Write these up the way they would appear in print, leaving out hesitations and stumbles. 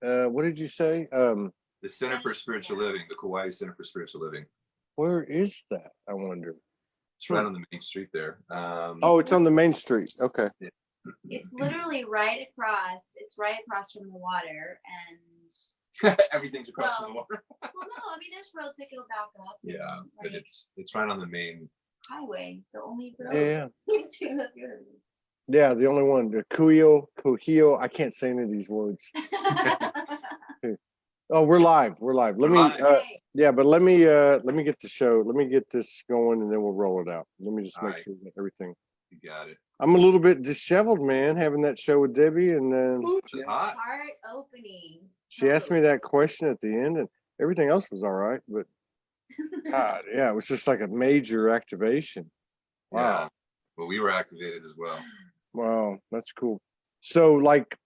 what did you say? The Center for Spiritual Living, the Kauai Center for Spiritual Living. Where is that? I wonder. It's right on the main street there. Oh, it's on the main street. Okay. Yeah. It's literally right across. It's right across from the water, and everything's across from the water. well, no, I mean there's roads that go back up. Yeah, and, but like, it's right on the main. highway, the only road. Yeah. Used to look good. Yeah, the only one. The Kuhio. I can't say any of these words. Oh, we're live. We're live. Let me. Okay. Yeah, but let me get the show. Let me get this going, and then we'll roll it out. Let me just make sure that everything. You got it. I'm a little bit disheveled, man, having that show with Debbie, and then It's hot. Heart opening. she asked me that question at the end, and everything else was all right, but God, yeah, it was just like a major activation. Wow. Yeah. Well, we were activated as well. Wow, that's cool. So, like,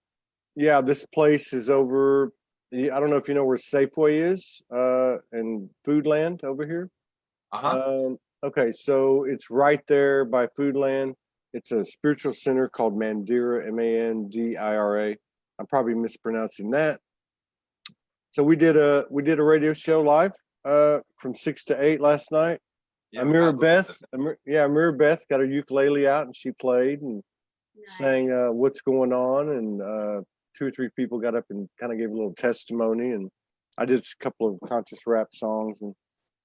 yeah, this place is over. I don't know if you know where Safeway is, and Foodland over here. Okay, so it's right there by Foodland. It's a spiritual center called Mandira, Mandira. I'm probably mispronouncing that. So we did a radio show live from 6 to 8 last night. Yeah, Amira Beth got her ukulele out and she played and sang what's going on, and 2 or 3 people got up and kind of gave a little testimony, and I did a couple of conscious rap songs and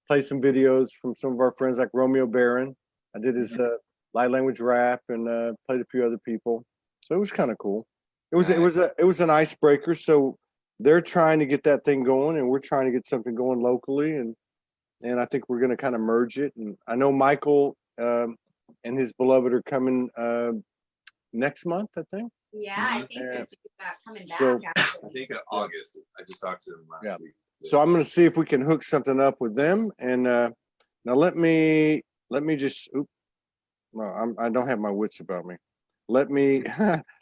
played some videos from some of our friends like Romeo Barron. I did his light language rap and played a few other people, so it was kind of cool. It was an icebreaker. So they're trying to get that thing going, and we're trying to get something going locally, and I think we're going to kind of merge it. And I know Michael and his beloved are coming next month, I think. Yeah, I think they're coming back. So- actually. I think in August. I just talked to them last week. So I'm going to see if we can hook something up with them. And now let me just. Well, I don't have my wits about me. Let me.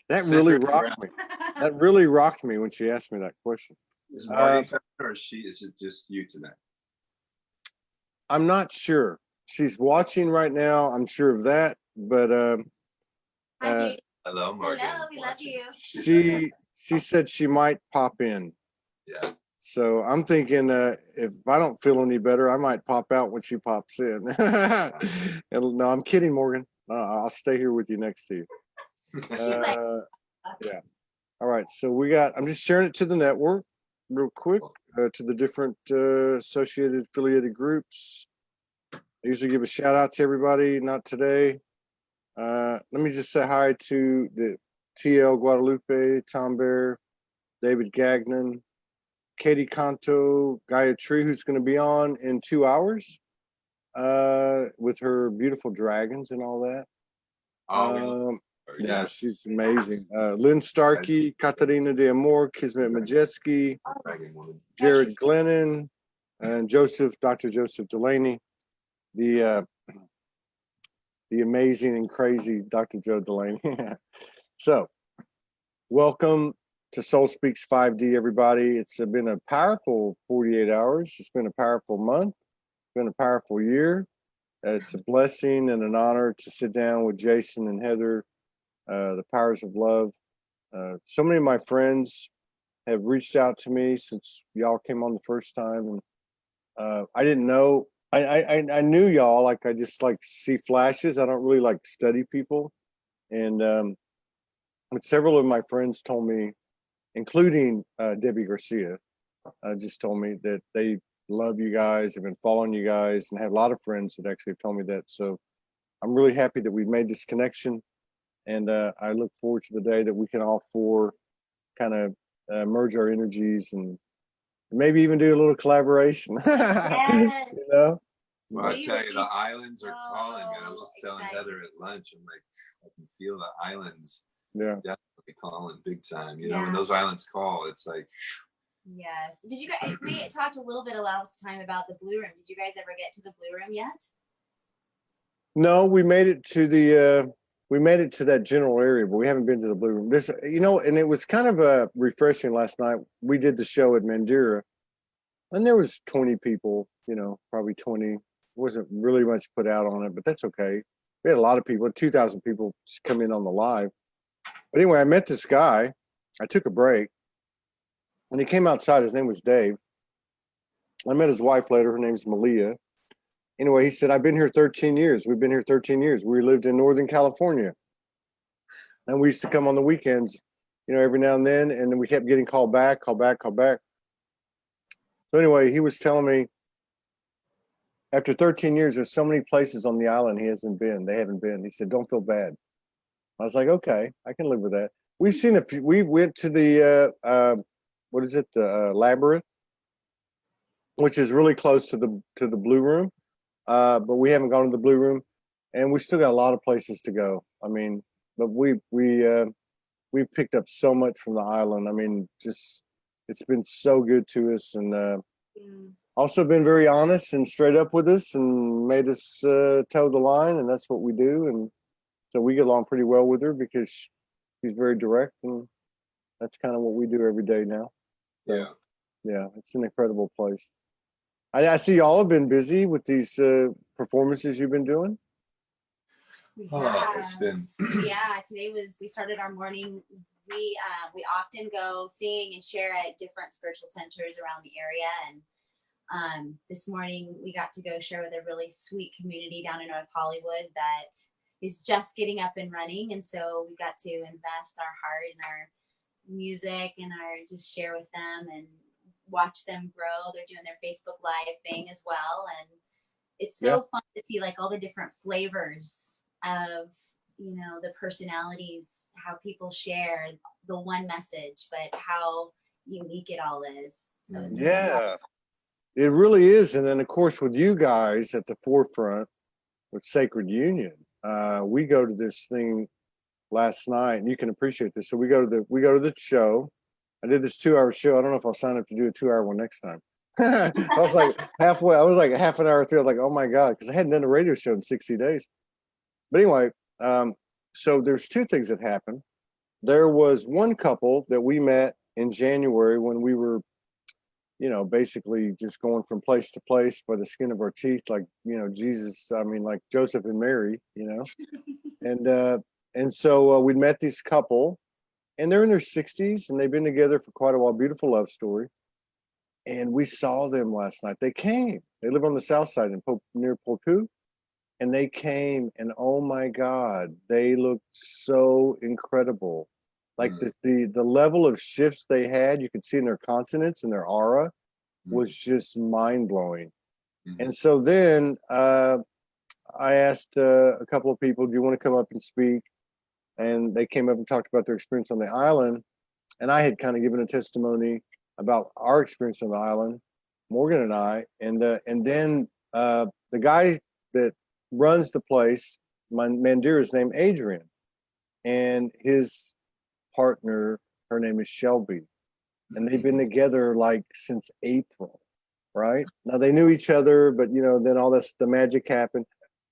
That really rocked me. That really rocked me when she asked me that question. Is Marty coming, or is it just you tonight? I'm not sure. She's watching right now. I'm sure of that. But Hi, Judy. Hello, Morgan. Hello, we love you. she said she might pop in. Yeah. So I'm thinking if I don't feel any better, I might pop out when she pops in. And, no, I'm kidding, Morgan. I'll stay here with you next to you. Yeah. All right. So I'm just sharing it to the network real quick, to the different associated affiliated groups. I usually give a shout out to everybody, not today. Let me just say hi to the TL Guadalupe, Tom Bear, David Gagnon, Katie Canto, Gaia Tree, who's going to be on in 2 hours with her beautiful dragons and all that. Yeah, she's amazing. Lynn Starkey, Katarina de Amor, Kismet Majeski, Jared Glennon, and Dr. Joseph Delaney, the amazing and crazy Dr. Joe Delaney. So, welcome to Soul Speaks 5D, everybody. It's been a powerful 48 hours. It's been a powerful month. It's been a powerful year. It's a blessing and an honor to sit down with Jason and Heather, the Powers of Love. So many of my friends have reached out to me since y'all came on the first time, and I didn't know. I knew y'all, like I just like see flashes. I don't really like study people, and but several of my friends told me, including Debbie Garcia, just told me that they love you guys, have been following you guys, and have a lot of friends that actually have told me that. So I'm really happy that we've made this connection, and I look forward to the day that we can all four kind of merge our energies and maybe even do a little collaboration. Yes. You know? Well, I tell you, the islands are calling, man. I was just telling Heather at lunch, I'm like, I can feel the islands definitely calling big time. You know, when those islands call, it's like. Yes. Did you guys, we talked a little bit last time about the blue room. Did you guys ever get to the blue room yet? No, we made it to that general area, but we haven't been to the blue room. This, you know, and it was kind of refreshing last night. We did the show at Mandira, and there was 20 people, you know, probably 20. Wasn't really much put out on it, but that's okay. We had a lot of people, 2,000 people come in on the live. But anyway, I met this guy. I took a break. And he came outside. His name was Dave. I met his wife later. Her name's Malia. Anyway, he said, I've been here 13 years. We've been here 13 years. We lived in Northern California. And we used to come on the weekends, every now and then. And then we kept getting called back. So anyway, he was telling me, after 13 years, there's so many places on the island they haven't been. He said, don't feel bad. I was like, okay, I can live with that. We've seen a few. We went to the, the Labyrinth, which is really close to the Blue Room. But we haven't gone to the Blue Room, and we still got a lot of places to go. I mean, but we've picked up so much from the island. I mean, just it's been so good to us, and also been very honest and straight up with us, and made us toe the line, and that's what we do. And so we get along pretty well with her because she's very direct, and that's kind of what we do every day now. So, yeah, it's an incredible place. I see y'all have been busy with these performances you've been doing. It's been today we started our morning. We often go sing and share at different spiritual centers around the area, and this morning we got to go share with a really sweet community down in North Hollywood that is just getting up and running, and so we got to invest our heart and our music and just share with them and watch them grow. They're doing their Facebook Live thing as well, and it's so fun to see like all the different flavors of the personalities, how people share the one message, but how unique it all is. So it's it really is. And then of course with you guys at the forefront with Sacred Union, we go to this thing last night, and you can appreciate this. So we go to the show. I did this 2-hour show. I don't know if I'll sign up to do a 2-hour one next time. I was like halfway. I was like half an hour through. I was like, oh my God, because I hadn't done a radio show in 60 days. But anyway, so there's two things that happened. There was one couple that we met in January when we were, basically just going from place to place by the skin of our teeth, like, Jesus, I mean, like Joseph and Mary, and so we'd met this couple, and they're in their 60s, and they've been together for quite a while. Beautiful love story. And we saw them last night. They came. They live on the south side near Poku. And they came, and oh my God, they looked so incredible. Like the level of shifts they had, you could see in their countenance and their aura was just mind-blowing. And so then I asked a couple of people, do you want to come up and speak? And they came up and talked about their experience on the island. And I had kind of given a testimony about our experience on the island, Morgan and I. And then the guy that runs the place, my Mandir, is named Adrian. And his partner, her name is Shelby. And they've been together like since April, right? Now they knew each other, but then all this, the magic happened.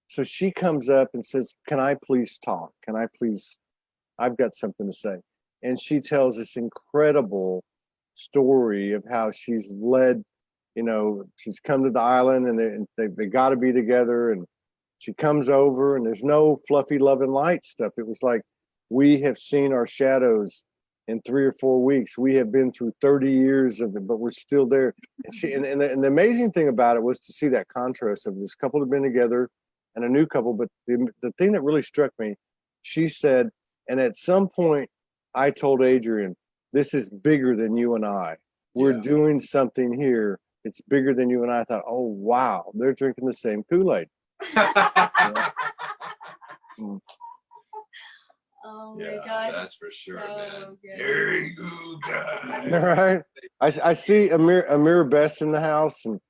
So she comes up and says, can I please talk? I've got something to say. And she tells this incredible story of how she's led, she's come to the island, and they got to be together. And she comes over, and there's no fluffy love and light stuff. It was like, we have seen our shadows in 3 or 4 weeks. We have been through 30 years of it, but we're still there. And the amazing thing about it was to see that contrast of this couple that had been together and a new couple. But the thing that really struck me, she said, and at some point I told Adrian, this is bigger than you and I. We're doing something here. It's bigger than you and I. I thought, oh, wow, they're drinking the same Kool-Aid. Oh my God, that's for sure, so man. Good. Very good guy. All right. I see Amir Best in the house, and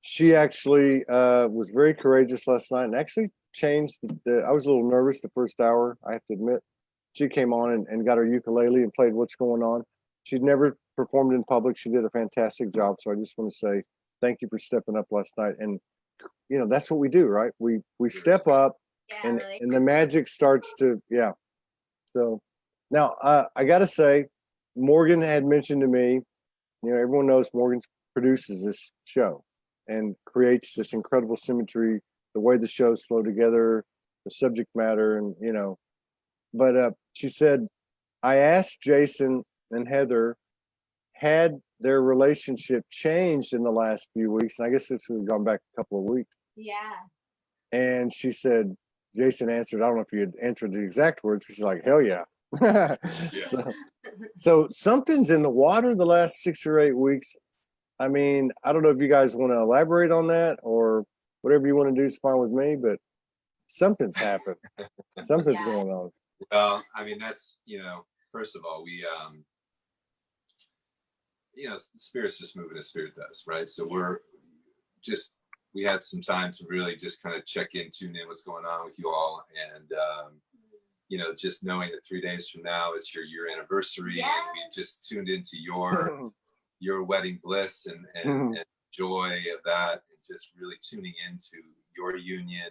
she actually was very courageous last night and actually changed I was a little nervous the first hour, I have to admit. She came on and got her ukulele and played What's Going On. She'd never performed in public. She did a fantastic job. So I just want to say thank you for stepping up last night. And that's what we do, right? We step up, and the magic starts to So now I gotta say, Morgan had mentioned to me, everyone knows Morgan produces this show and creates this incredible symmetry, the way the shows flow together, the subject matter, and but she said, I asked Jason and Heather, had their relationship changed in the last few weeks, and I guess this has gone back a couple of weeks. Yeah. And she said, Jason answered, I don't know if you had answered the exact words, but she's like, hell yeah. Yeah. So something's in the water the last 6 or 8 weeks. I mean, I don't know if you guys want to elaborate on that, or whatever you want to do is fine with me, but something's happened. Something's Yeah. going on. Well, I mean, that's, first of all, we, spirit's just moving as spirit does, right? So we had some time to really just kind of check in, tune in what's going on with you all. And, just knowing that 3 days from now, it's your year anniversary. Yes. And we've just tuned into your wedding bliss and joy of that, and just really tuning into your union.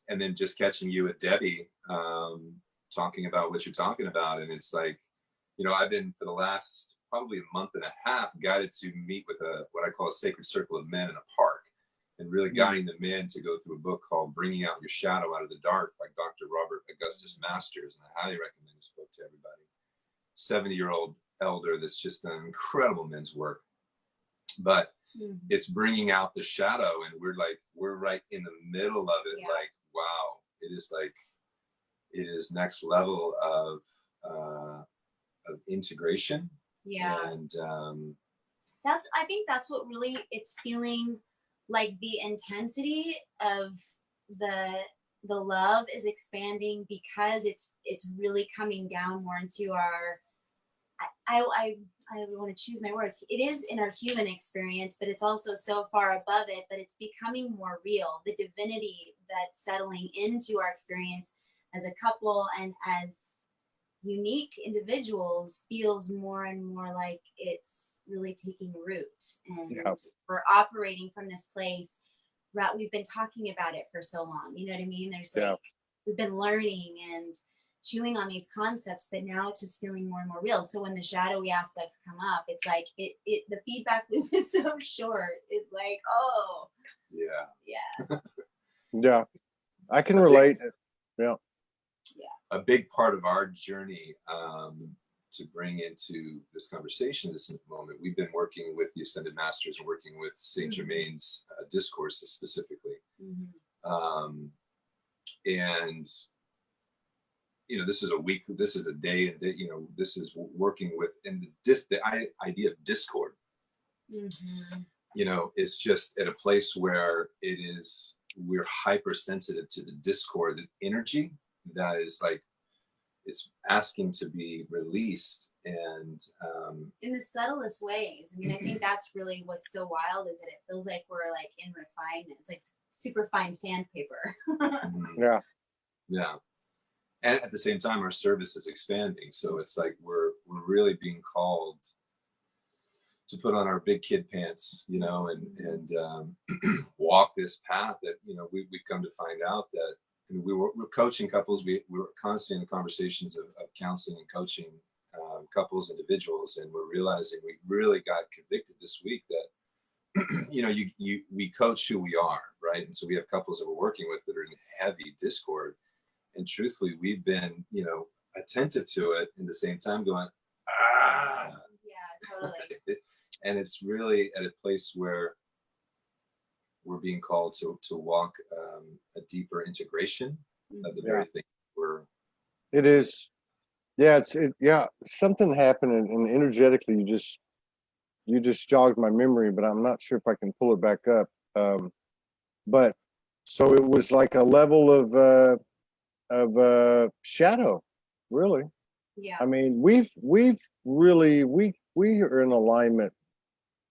And then just catching you at Debbie, talking about what you're talking about. And it's like, I've been for the last probably a month and a half guided to meet with what I call a sacred circle of men in a park, and really guiding the men to go through a book called Bringing Out Your Shadow Out of the Dark by Dr. Robert Augustus Masters. And I highly recommend this book to everybody. 70-year-old elder that's just done incredible men's work. But it's bringing out the shadow, and we're right in the middle of it. Yeah. Like, wow, it is next level of integration. Yeah. And I think that's what really, it's feeling like the intensity of the love is expanding, because it's really coming down more into our, I want to choose my words. It is in our human experience, but it's also so far above it, but it's becoming more real. The divinity that's settling into our experience as a couple and as unique individuals feels more and more like it's really taking root. And we're operating from this place. We've been talking about it for so long. You know what I mean? There's we've been learning and chewing on these concepts, but now it's just feeling more and more real. So when the shadowy aspects come up, it's like the feedback loop is so short. It's like, oh yeah. Yeah, I can relate. Yeah. A big part of our journey to bring into this conversation, this moment, we've been working with the Ascended Masters and working with Saint Germain's discourse specifically. And this is a week, this is a day, and this is working with, and the idea of discord, is just at a place where we're hypersensitive to the discord, the energy that is like, it's asking to be released. And in the subtlest ways. I mean, I think that's really what's so wild, is that it feels like we're like in refinement. It's like super fine sandpaper. Yeah. And at the same time, our service is expanding. So it's like we're really being called to put on our big kid pants, and walk this path that, we've come to find out that we're coaching couples. We're constantly in conversations of counseling and coaching couples, individuals, and we're realizing we really got convicted this week that, we coach who we are, right? And so we have couples that we're working with that are in heavy discord. And truthfully, we've been, attentive to it, in the same time going, Yeah, totally. And it's really at a place where we're being called to walk a deeper integration of the very thing It is. Yeah, something happened, and energetically, you just jogged my memory, but I'm not sure if I can pull it back up. But so it was like a level of shadow, really. Yeah. I mean, we've really we are in alignment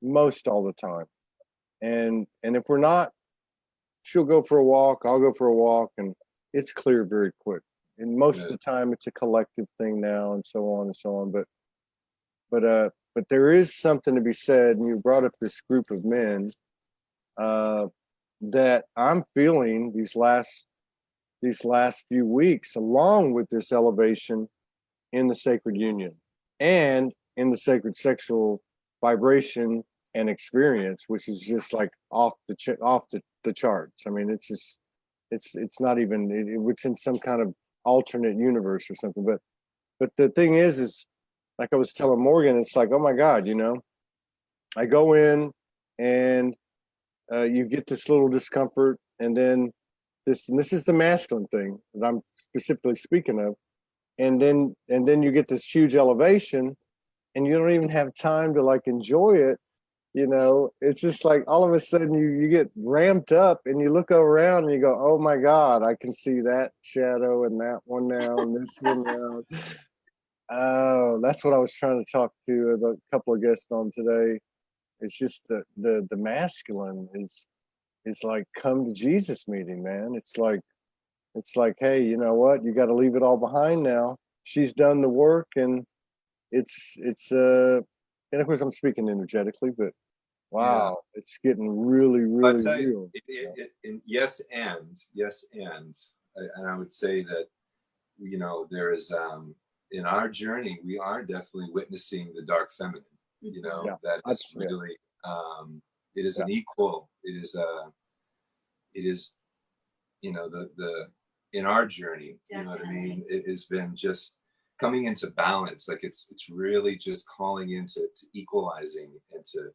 most all the time, and if we're not, she'll go for a walk, I'll go for a walk, and it's clear very quick. And most of the time, it's a collective thing now, and so on and so on. But there is something to be said, and you brought up this group of men that I'm feeling these last few weeks, along with this elevation in the sacred union and in the sacred sexual vibration and experience, which is just like off the charts. I mean, it's just it's not even it's in some kind of alternate universe or something. But the thing is like I was telling Morgan, it's like, oh my God, I go in and you get this little discomfort, and then this is the masculine thing that I'm specifically speaking of, and then you get this huge elevation, and you don't even have time to like enjoy it. It's just like all of a sudden you get ramped up, and you look around and you go, oh my God, I can see that shadow and that one now and this one now. Oh, that's what I was trying to talk to a couple of guests on today. It's just the masculine is like come to Jesus meeting, man. It's like, hey, you know what? You got to leave it all behind now. She's done the work, and it's and of course I'm speaking energetically, but wow, it's getting really, really real. Yes, and I would say that there is in our journey we are definitely witnessing the dark feminine. That is really it is an equal. It is the in our journey. Definitely. You know what I mean? It has been just coming into balance. Like it's really just calling into equalizing and to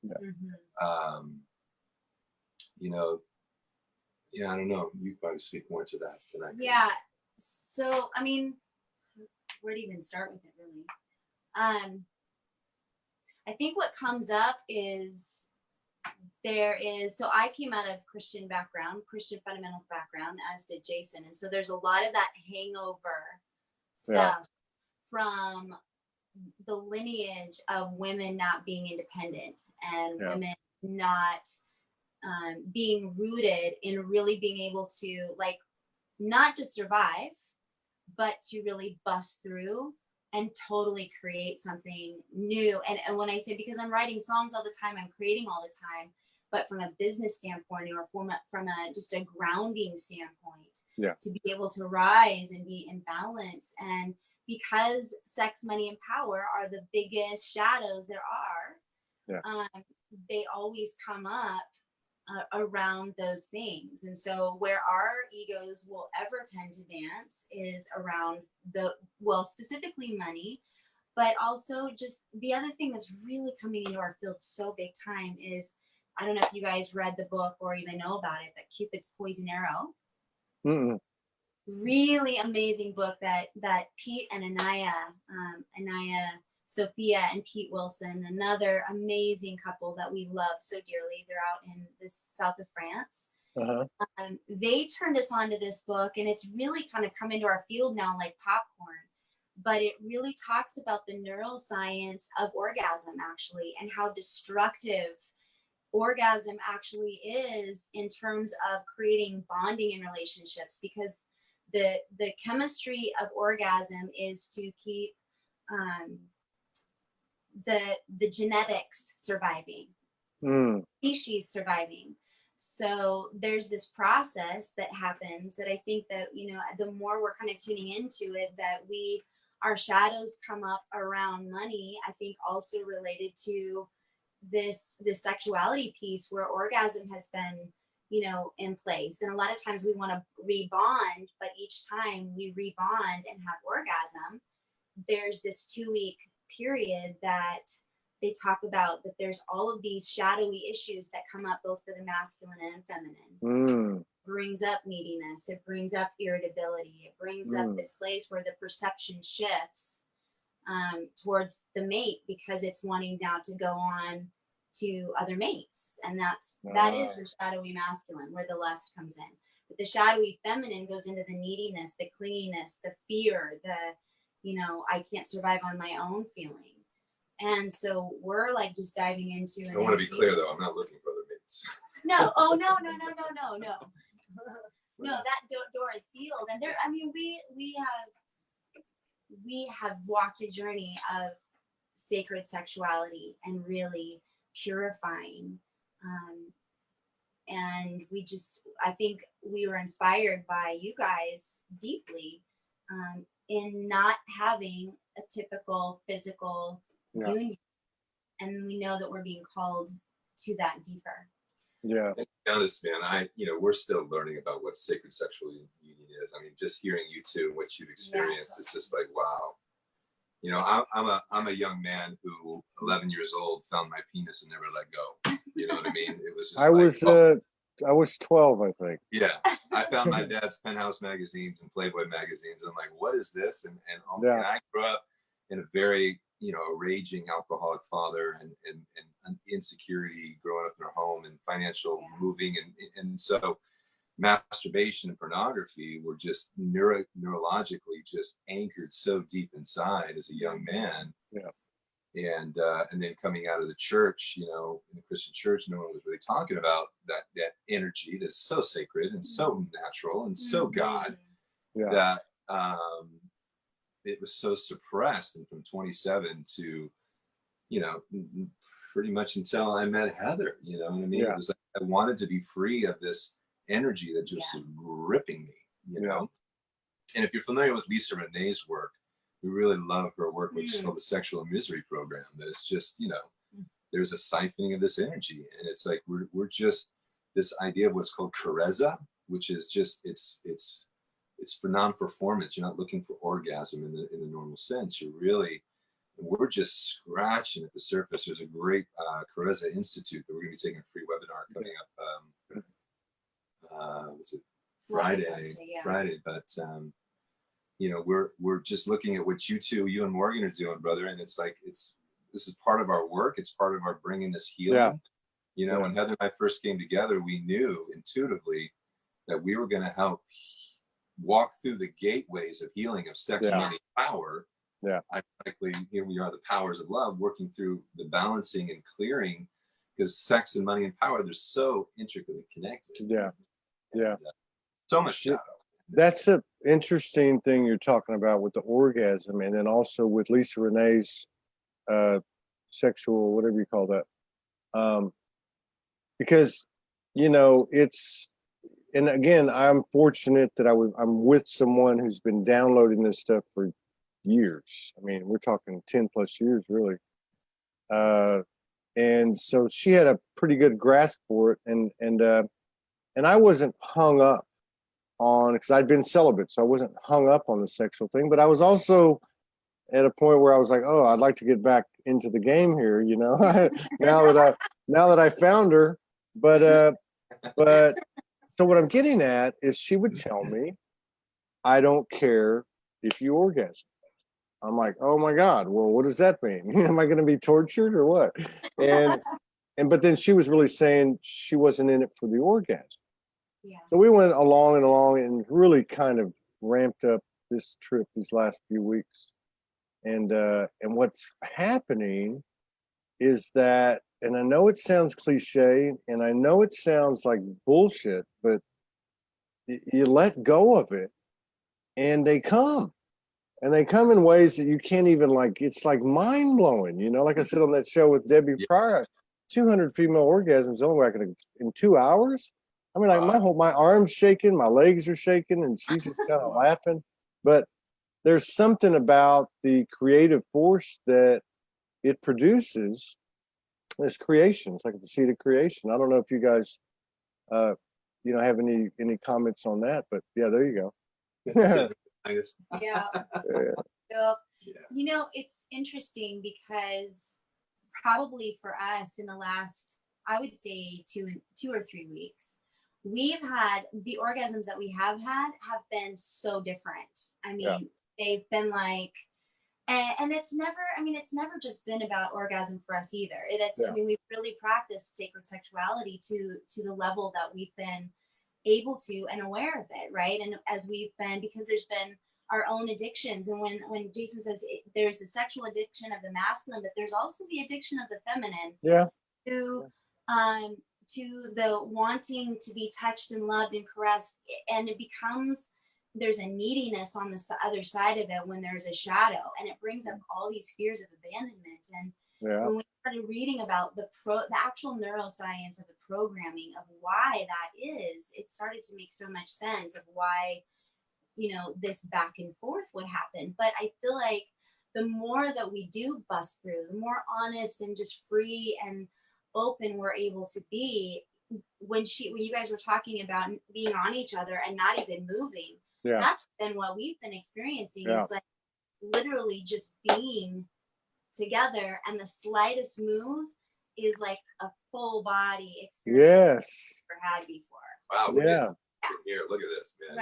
I don't know. You probably speak more to that than I can. Yeah. So, I mean, where to even start with it, really? I think what comes up is so I came out of Christian fundamental background, as did Jason. And so there's a lot of that hangover stuff from the lineage of women not being independent and women not being rooted in really being able to like not just survive, but to really bust through and totally create something new. And when I say, because I'm writing songs all the time, I'm creating all the time, but from a business standpoint or from just a grounding standpoint, to be able to rise and be in balance. And because sex, money, and power are the biggest shadows there are, they always come up around those things. And so where our egos will ever tend to dance is around specifically money, but also just the other thing that's really coming into our field so big time is, I don't know if you guys read the book or even know about it, but Cupid's Poison Arrow. Mm-mm. Really amazing book that Pete and Anaya Sophia and Pete Wilson, another amazing couple that we love so dearly. They're out in the south of France. They turned us on to this book, and it's really kind of come into our field now like popcorn. But it really talks about the neuroscience of orgasm, actually, and how destructive orgasm actually is in terms of creating bonding in relationships, because the chemistry of orgasm is to keep the genetics surviving, species surviving. So there's this process that happens that I think that, the more we're kind of tuning into it, that our shadows come up around money. I think also related to this sexuality piece where orgasm has been, in place. And a lot of times we want to rebond, but each time we rebond and have orgasm, there's this 2-week period that they talk about, that there's all of these shadowy issues that come up both for the masculine and feminine. Brings up neediness, it brings up irritability, it brings up this place where the perception shifts towards the mate, because it's wanting now to go on to other mates. And that is the shadowy masculine, where the lust comes in. But the shadowy feminine goes into the neediness, the clinginess, the fear, I can't survive on my own feeling. And so we're like just diving into. I want to be clear though, I'm not looking for other mates. No. Oh no. No, that door is sealed. And there, I mean, we have walked a journey of sacred sexuality and really purifying. And I think we were inspired by you guys deeply in not having a typical physical union. And we know that we're being called to that deeper. Yeah. And to be honest, man, we're still learning about what sacred sexual union is. I mean, just hearing you two, what you've experienced, it's just like, wow. You know, I'm a young man who 11 years old found my penis and never let go. You know what I mean? It was just I was 12, I think. yeah. I found my dad's Penthouse magazines and Playboy magazines. I'm like, what is this? And Yeah. and I grew up in a very, you know, a raging alcoholic father and insecurity growing up in our home and financial moving and so masturbation and pornography were just neurologically just anchored so deep inside as a young man. Yeah. And then coming out of the church, you know, in the Christian church, no one was really talking about that energy that's so sacred and so natural and so God Yeah. that it was so suppressed. And from 27 to, you know, pretty much until I met Heather, you know what I mean? Yeah. It was like I wanted to be free of this energy that just was gripping me, you know? And if you're familiar with Lisa Renee's work, we really love her work, which is called the Sexual Misery Program. That it's just, you know, there's a siphoning of this energy. And it's like, we're just this idea of what's called kareza, which is just, it's for non-performance. You're not looking for orgasm in the normal sense. You're really, we're just scratching at the surface. There's a great Kareza Institute that we're going to be taking a free webinar coming up. Was it Friday? But you know, we're just looking at what you and Morgan are doing, brother. And it's like, this is part of our work. It's part of our bringing this healing. Yeah. You know, when Heather and I first came together, we knew intuitively that we were going to help walk through the gateways of healing of sex, money, power. Yeah. Ironically, here we are, the powers of love, working through the balancing and clearing, because sex and money and power, they're so intricately connected. Yeah. Yeah. So much shadow. That's an interesting thing you're talking about with the orgasm, and then also with Lisa Renee's sexual, whatever you call that. Because, you know, and again, I'm fortunate that I'm with someone who's been downloading this stuff for years. I mean, we're talking 10 plus years, really. And so she had a pretty good grasp for it, and I wasn't hung up on, because I'd been celibate, so I wasn't hung up on the sexual thing. But I was also at a point where I was like, oh, I'd like to get back into the game here, you know. now that I found her. But so what I'm getting at is she would tell me, I don't care if you orgasm. I'm like, oh my God, well, what does that mean? Am I going to be tortured or what? But then she was really saying she wasn't in it for the orgasm. Yeah. So we went along and really kind of ramped up this trip these last few weeks. And what's happening is that, and I know it sounds cliche and I know it sounds like bullshit, but you let go of it and they come. And they come in ways that you can't even, like, it's like mind blowing, you know, like I said on that show with Debbie Pryor, 200 female orgasms only I could in 2 hours. I mean, like my arms shaking, my legs are shaking, and she's just kind of laughing. But there's something about the creative force that it produces. This creation, it's like the seed of creation. I don't know if you guys, you know, have any comments on that, but yeah, there you go. Yeah. You know, it's interesting because probably for us in the last, I would say 2 or 3 weeks, we've had the orgasms that we have been so different. I mean, they've been like, and it's never just been about orgasm for us either. I mean, we've really practiced sacred sexuality to the level that we've been able to and aware of it, right? And as we've been, because there's been our own addictions, and when Jason says there's the sexual addiction of the masculine, but there's also the addiction of the feminine. To the wanting to be touched and loved and caressed, and it becomes, there's a neediness on the other side of it when there's a shadow, and it brings up all these fears of abandonment. And when we started reading about the actual neuroscience of the programming of why that is, it started to make so much sense of why, you know, this back and forth would happen. But I feel like the more that we do bust through, the more honest and just free and open we're able to be. When you guys were talking about being on each other and not even moving, that's been what we've been experiencing. It's like literally just being together, and the slightest move is like a full body experience Yes. I've never had before. Wow, we're Yeah. getting here. Look at this, man.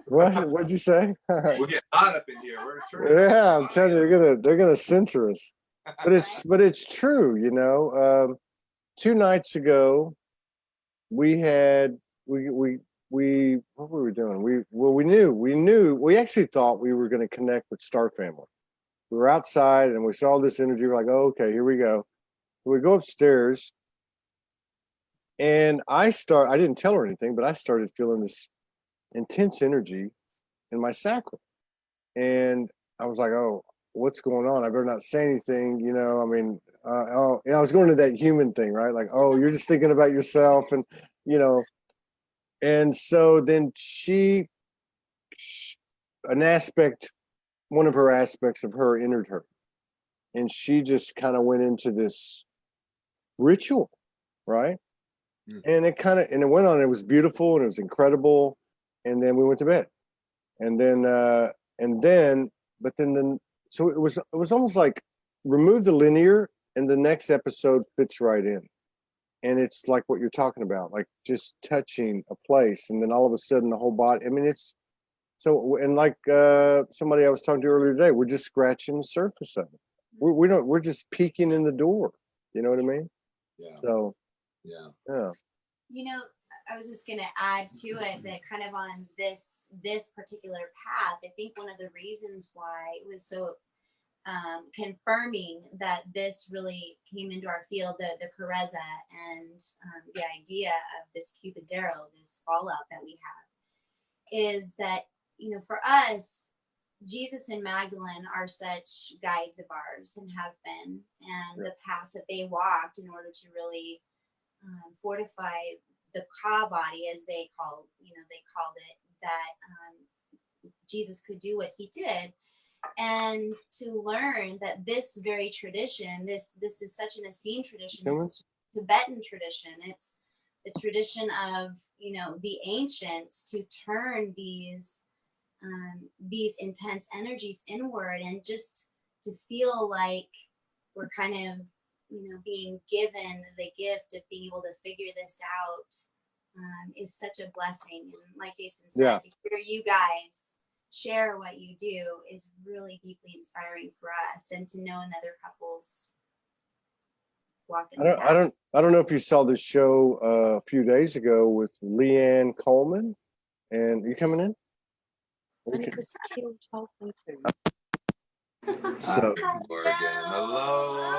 Right. What'd you say? We're getting hot up in here. We're turning. Yeah, I'm telling you, they're gonna censor us. But it's true, you know. 2 nights ago, we had we what were we doing? We actually thought we were going to connect with Star Family. We were outside and we saw this energy. We're like, oh, okay, here we go. We go upstairs, and I didn't tell her anything, but I started feeling this intense energy in my sacral, and I was like, oh, what's going on? I better not say anything, you know. I mean, I was going to that human thing, right? Like, oh, you're just thinking about yourself, and you know. And so then one of her aspects of her entered her, and she just kind of went into this ritual, right? And it went on. It was beautiful and it was incredible. And then we went to bed, and then, so it was almost like remove the linear, and the next episode fits right in. And it's like what you're talking about, like just touching a place, and then all of a sudden the whole body. I mean, it's so, and like somebody I was talking to earlier today, we're just scratching the surface of it. We're just peeking in the door. You know what I mean? Yeah. So yeah. You know, I was just going to add to it that kind of on this particular path, I think one of the reasons why it was so confirming that this really came into our field, the Pereza and the idea of this Cupid's arrow, this fallout that we have, is that, you know, for us, Jesus and Magdalene are such guides of ours and have been, and the path that they walked in order to really fortify the Ka body, as they called it, that Jesus could do what he did. And to learn that this very tradition, this is such an Essene tradition, it's Tibetan tradition, it's the tradition of, you know, the ancients to turn these intense energies inward, and just to feel like we're kind of, you know, being given the gift of being able to figure this out is such a blessing. And like Jason said, to hear you guys share what you do is really deeply inspiring for us, and to know another couples walking the path. I don't know if you saw this show a few days ago with Leanne Coleman, and are you coming in? And it was still told me to. So Aloha.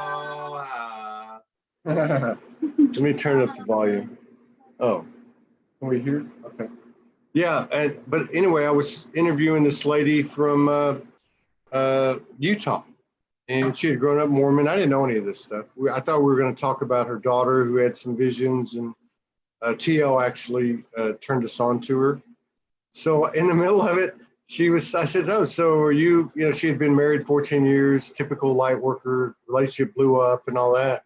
let me turn up the volume. Oh, can we hear? Okay. Yeah, but anyway, I was interviewing this lady from Utah, and she had grown up Mormon. I didn't know any of this stuff. I thought we were going to talk about her daughter who had some visions, and TL actually turned us on to her. So in the middle of it, I said, oh, so are you know, she had been married 14 years, typical light worker, relationship blew up and all that.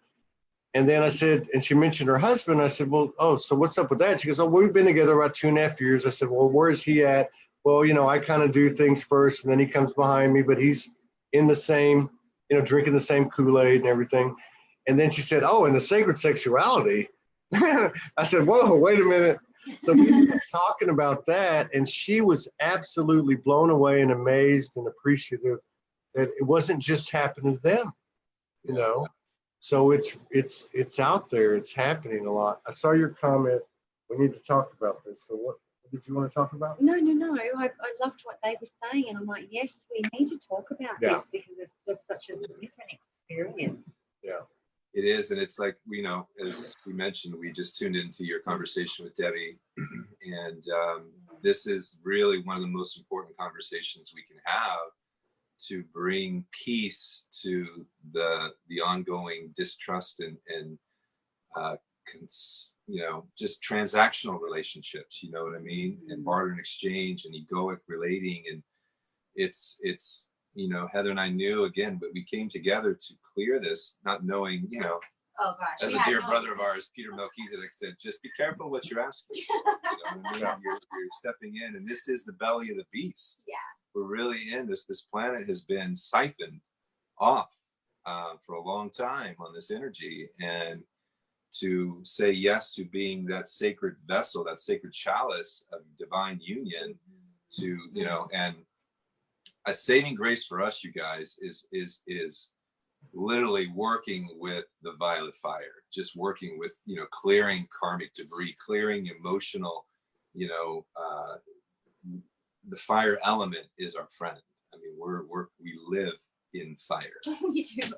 And then I said, and she mentioned her husband. I said, well, oh, so what's up with that? She goes, oh, we've been together about 2.5 years. I said, well, where is he at? Well, you know, I kind of do things first, and then he comes behind me, but he's in the same, you know, drinking the same Kool-Aid and everything. And then she said, oh, and the sacred sexuality. I said, whoa, wait a minute. So we were talking about that, and she was absolutely blown away and amazed and appreciative that it wasn't just happening to them, you know. So it's out there. It's happening a lot. I saw your comment. We need to talk about this. So what did you want to talk about? No. I loved what they were saying, and I'm like, yes, we need to talk about this because it's just such a different experience. Yeah. It is, and it's like, you know, as we mentioned, we just tuned into your conversation with Debbie, and this is really one of the most important conversations we can have to bring peace to the ongoing distrust and you know, just transactional relationships, you know what I mean, and barter and exchange and egoic relating, and it's you know, Heather and I knew, again, but we came together to clear this, not knowing, you know, Oh gosh. As we a had dear no brother idea. of ours, Peter Melchizedek, said, just be careful what you're asking. You know what I mean? You're stepping in, and this is the belly of the beast. Yeah. We're really in this. This planet has been siphoned off for a long time on this energy, and to say yes to being that sacred vessel, that sacred chalice of divine union, to, you know, and a saving grace for us, you guys, is literally working with the violet fire, just working with, you know, clearing karmic debris, clearing emotional, you know, the fire element is our friend. I mean, we live in fire. We do.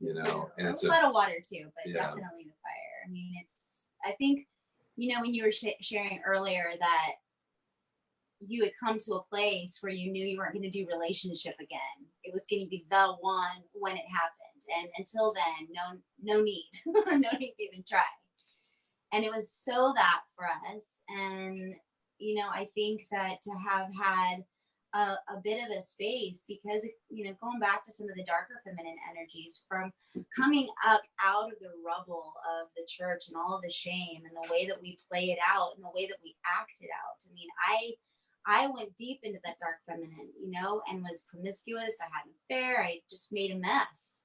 You know, and it's a lot of water too, but yeah. definitely the fire. I mean, I think, you know, when you were sharing earlier that you had come to a place where you knew you weren't going to do relationship again. It was going to be the one when it happened. And until then, no need, no need to even try. And it was so that for us. And, you know, I think that to have had a bit of a space, because, you know, going back to some of the darker feminine energies from coming up out of the rubble of the church and all of the shame and the way that we play it out and the way that we act it out. I mean, I went deep into that dark feminine, you know, and was promiscuous. I had an affair. I just made a mess.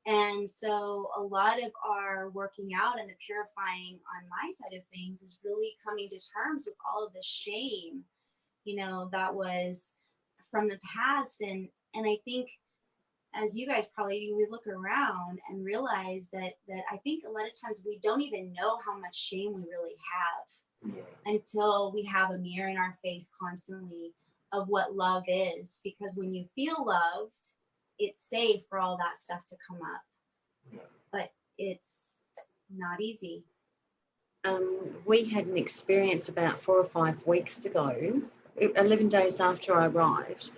And so a lot of our working out and the purifying on my side of things is really coming to terms with all of the shame, you know, that was from the past. And I think, as you guys probably, we look around and realize that I think a lot of times we don't even know how much shame we really have until we have a mirror in our face constantly of what love is. Because when you feel loved, it's safe for all that stuff to come up. But it's not easy. We had an experience about 4 or 5 weeks ago, 11 days after I arrived,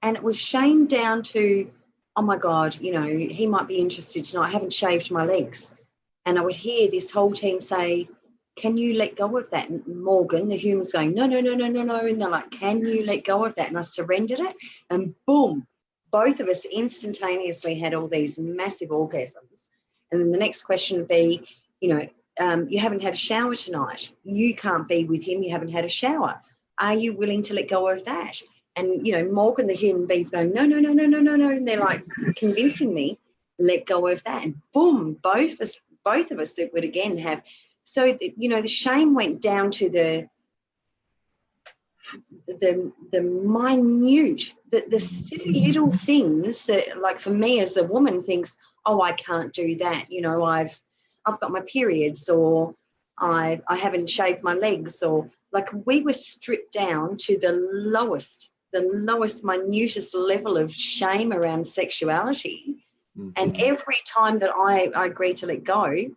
and it was shame down to, oh my God, you know, he might be interested tonight. I haven't shaved my legs. And I would hear this whole team say, can you let go of that? And Morgan, the human's going, no. And they're like, can you let go of that? And I surrendered it. And boom, both of us instantaneously had all these massive orgasms. And then the next question would be, you know, you haven't had a shower tonight. You can't be with him. You haven't had a shower. Are you willing to let go of that? And, you know, Morgan, the human being's going, no. And they're like convincing me, let go of that. And boom, both of us would again have. So, you know, the shame went down to the minute, the silly little things that, like, for me as a woman thinks, oh, I can't do that. You know, I've got my periods, or I haven't shaved my legs, or like we were stripped down to the lowest, minutest level of shame around sexuality. Mm-hmm. And every time that I agreed to let go,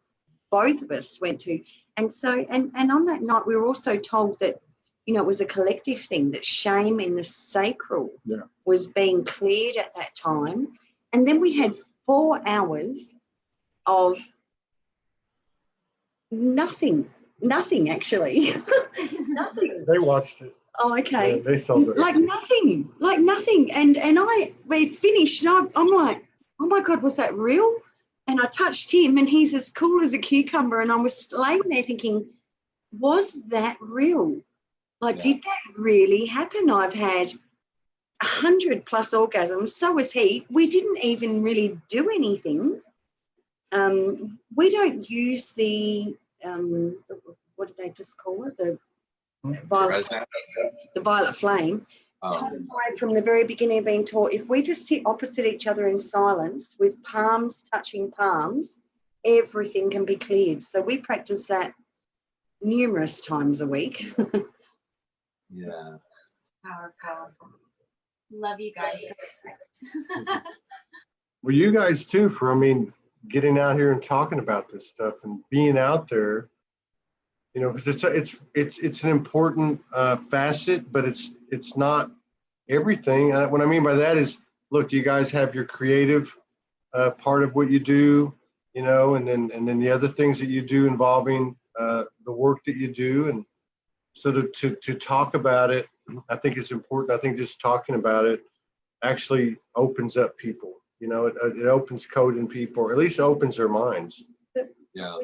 both of us went to, and so, and on that night, we were also told that, you know, it was a collective thing, that shame in the sacral was being cleared at that time. And then we had 4 hours of nothing actually. Nothing. They watched it. Oh, okay. Yeah, they saw that. Like nothing. And we finished, and I'm like, oh my God, was that real? And I touched him, and he's as cool as a cucumber. And I was laying there thinking, was that real? Like, did that really happen? I've had 100+ orgasms. So was he. We didn't even really do anything. We don't use the, what did they just call it? The violet flame. Right from the very beginning, being taught, if we just sit opposite each other in silence with palms touching palms, everything can be cleared. So we practice that numerous times a week. Yeah. It's powerful. Love you guys so much. Well, you guys too, for, I mean, getting out here and talking about this stuff and being out there, you know, because it's an important facet, but it's not everything. What I mean by that is, look, you guys have your creative part of what you do, you know, and then the other things that you do involving the work that you do, and so to talk about it, I think it's important. I think just talking about it actually opens up people. You know, it opens code in people, or at least opens their minds. Yeah.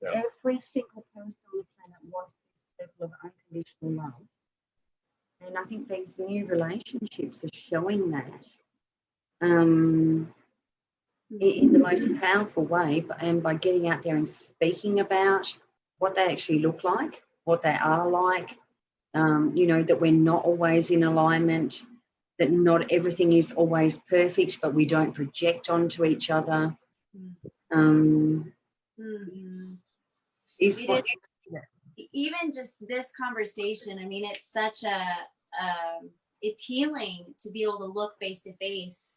Yeah. Every single person on the planet wants this level of unconditional love. And I think these new relationships are showing that in the most powerful way, and by getting out there and speaking about what they actually look like, what they are like, you know, that we're not always in alignment, that not everything is always perfect, but we don't project onto each other. Is what, even just this conversation, I mean, it's such a it's healing to be able to look face to face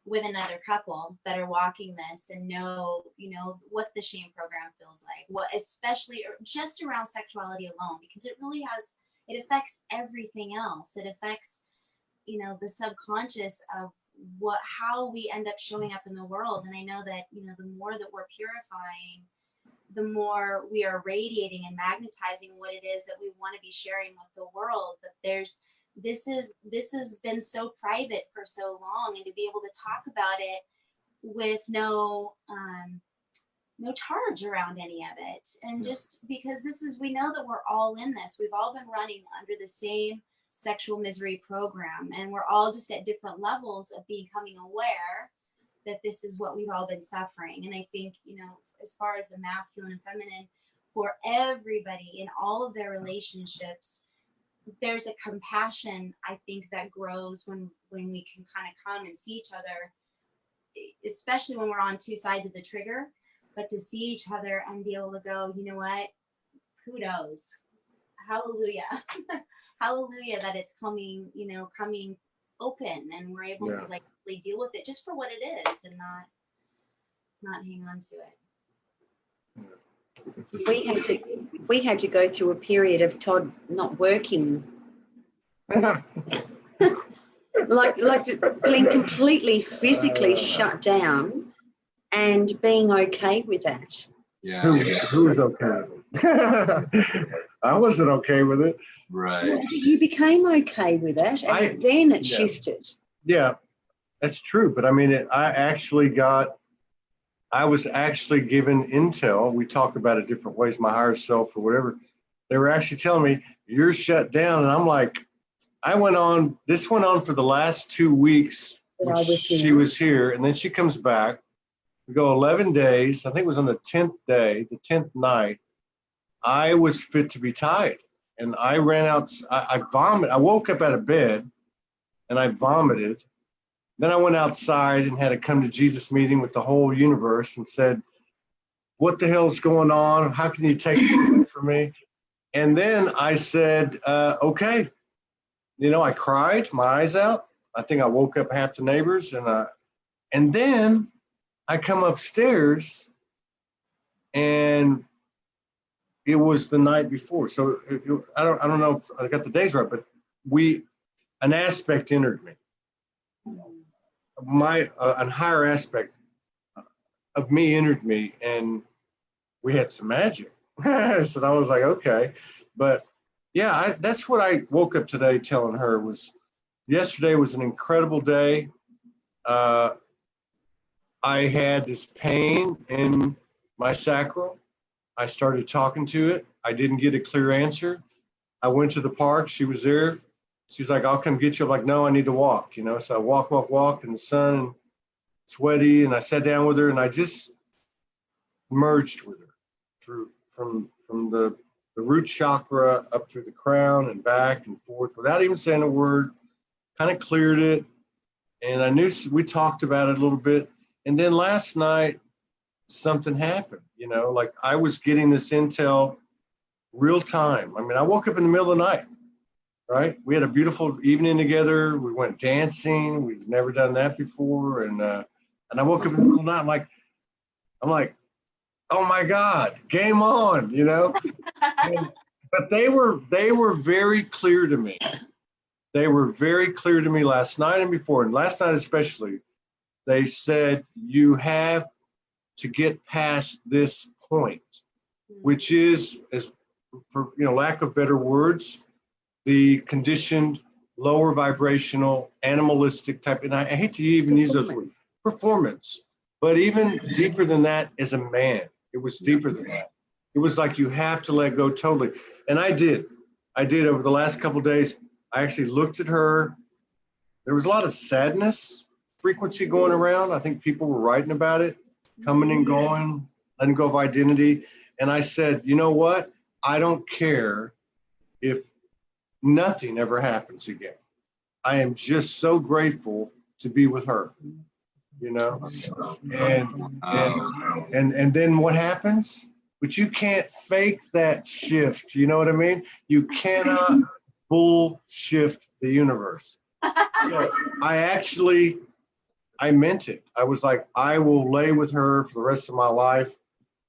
with another couple that are walking this and know, you know, what the shame program feels like, what, especially just around sexuality alone, because it really has, it affects everything else. It affects, you know, the subconscious of how we end up showing up in the world. And I know that, you know, the more that we're purifying, the more we are radiating and magnetizing what it is that we want to be sharing with the world. But this has been so private for so long, and to be able to talk about it with no charge around any of it, and just because we know that we're all in this. We've all been running under the same sexual misery program, and we're all just at different levels of becoming aware that this is what we've all been suffering. And I think, you know, as far as the masculine and feminine, for everybody in all of their relationships, there's a compassion, I think, that grows when we can kind of come and see each other, especially when we're on two sides of the trigger, but to see each other and be able to go, you know what, kudos, hallelujah, hallelujah, that it's coming open, and we're able to like really deal with it just for what it is, and not hang on to it. we had to go through a period of Todd not working, like being completely physically shut down, and being okay with that. Yeah. Who was okay with it? I wasn't okay with it. Right. You became okay with it, and then it shifted. Yeah, that's true. But I mean, I was actually given intel. We talk about it different ways, my higher self or whatever. They were actually telling me, you're shut down. And I'm like, this went on for the last 2 weeks, which she was here. And then she comes back. We go 11 days. I think it was on the 10th day, the 10th night. I was fit to be tied. And I ran out. I vomited. I woke up out of bed and I vomited. Then I went outside and had a come to Jesus meeting with the whole universe and said, what the hell's going on? How can you take it from me? And then I said, okay. You know, I cried my eyes out. I think I woke up half the neighbors, and then I come upstairs, and it was the night before. So I don't know if I got the days right, but an aspect entered me. A higher aspect of me entered me, and we had some magic. So I was like, okay. But yeah, that's what I woke up today telling her was, yesterday was an incredible day. I had this pain in my sacral. I started talking to it. I didn't get a clear answer. I went to the park. She was there. She's like, I'll come get you. I'm like, no, I need to walk, you know. So I walk in the sun, and sweaty, and I sat down with her, and I just merged with her from the root chakra up through the crown and back and forth without even saying a word, kind of cleared it. And I knew we talked about it a little bit. And then last night, something happened, you know, like I was getting this intel real time. I mean, I woke up in the middle of the night, right? We had a beautiful evening together. We went dancing. We've never done that before. And I woke up in the middle of the night. I'm like, oh my God, game on, you know? But they were very clear to me. They were very clear to me last night and before, and last night especially. They said, you have to get past this point, which is, as for lack of better words, the conditioned lower vibrational, animalistic type, and I hate to even use those words, performance. But even deeper than that is a man. It was deeper than that. It was like you have to let go totally. And I did over the last couple of days. I actually looked at her. There was a lot of sadness frequency going around. I think people were writing about it, coming and going, letting go of identity. And I said, you know what? I don't care if nothing ever happens again. I am just so grateful to be with her, you know? And then what happens? But you can't fake that shift. You know what I mean? You cannot bull shift the universe. So I meant it. I was like, I will lay with her for the rest of my life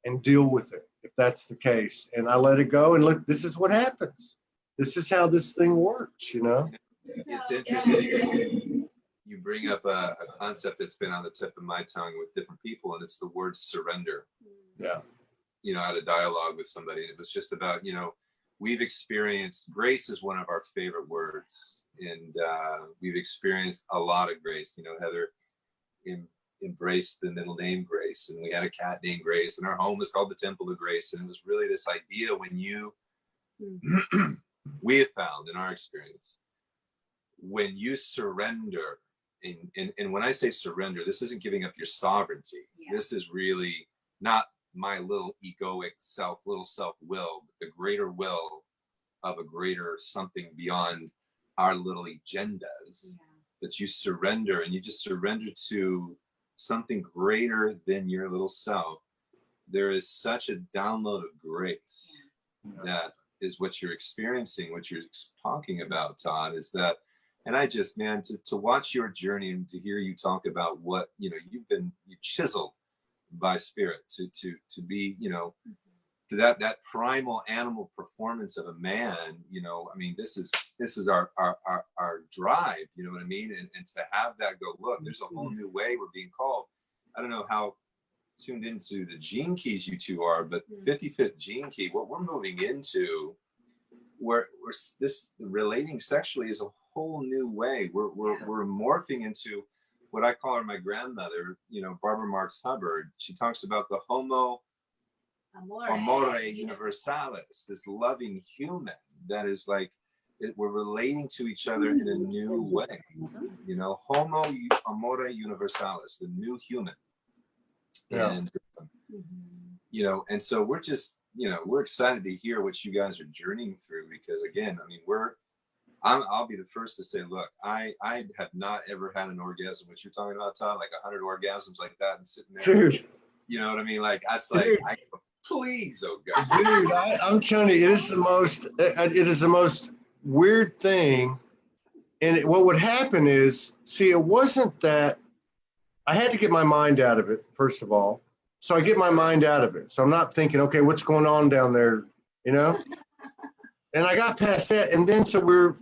and deal with it if that's the case. And I let it go. And look, this is what happens. This is how this thing works, you know? It's interesting. You bring up a concept that's been on the tip of my tongue with different people, and it's the word surrender. Yeah. You know, I had a dialogue with somebody, and it was just about, you know, we've experienced, grace is one of our favorite words. And we've experienced a lot of grace. You know, Heather embraced the middle name Grace, and we had a cat named Grace, and our home was called the Temple of Grace. And it was really this idea when you, we have found in our experience, when you surrender, and when I say surrender, this isn't giving up your sovereignty. Yeah. This is really not my little egoic self, little self-will, but the greater will of a greater something beyond our little agendas. That you surrender, and you just surrender to something greater than your little self. There is such a download of grace that is what you're experiencing, what you're talking about, Todd, is that, and I just, man, to watch your journey and to hear you talk about what, you know, you chiseled by spirit to be, you know, to that primal animal performance of a man, you know, I mean, this is our drive, you know what I mean? And to have that go, look, there's a whole new way we're being called. I don't know how tuned into the gene keys you two are, but 55th gene key, what we're moving into, where this relating sexually is a whole new way. We're morphing into what I call her my grandmother, you know, Barbara Marx Hubbard. She talks about the homo amore universalis, this loving human that is like, we're relating to each other in a new way, you know, homo amore universalis, the new human. And you know, and so we're just, you know, we're excited to hear what you guys are journeying through, because again, I mean, I'll be the first to say, look, I have not ever had an orgasm, what you're talking about, Todd, like 100 orgasms like that, and sitting there, dude, you know what I mean? Like, that's like, please, oh God. Dude, I'm telling you, it is the most weird thing. And what would happen is, see, it wasn't that I had to get my mind out of it, first of all. So I get my mind out of it. So I'm not thinking, okay, what's going on down there, you know? And I got past that. And then so we're,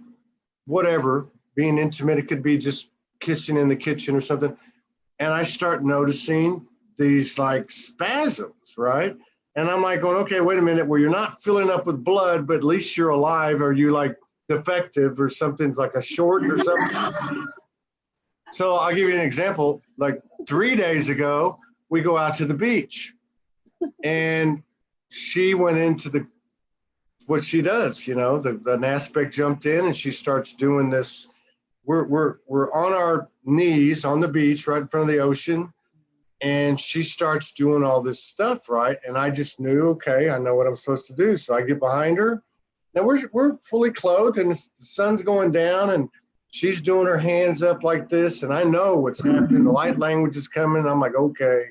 whatever, being intimate. It could be just kissing in the kitchen or something. And I start noticing these like spasms, right? And I'm like going, okay, wait a minute, well, you're not filling up with blood, but at least you're alive. Or you like defective or something's like a short or something. So I'll give you an example. Like 3 days ago, we go out to the beach and she went into what she does, you know, the aspect jumped in and she starts doing this. We're on our knees on the beach right in front of the ocean. And she starts doing all this stuff, right? And I just knew, okay, I know what I'm supposed to do. So I get behind her. Now we're fully clothed and the sun's going down and she's doing her hands up like this. And I know what's happening. The light language is coming. I'm like, okay.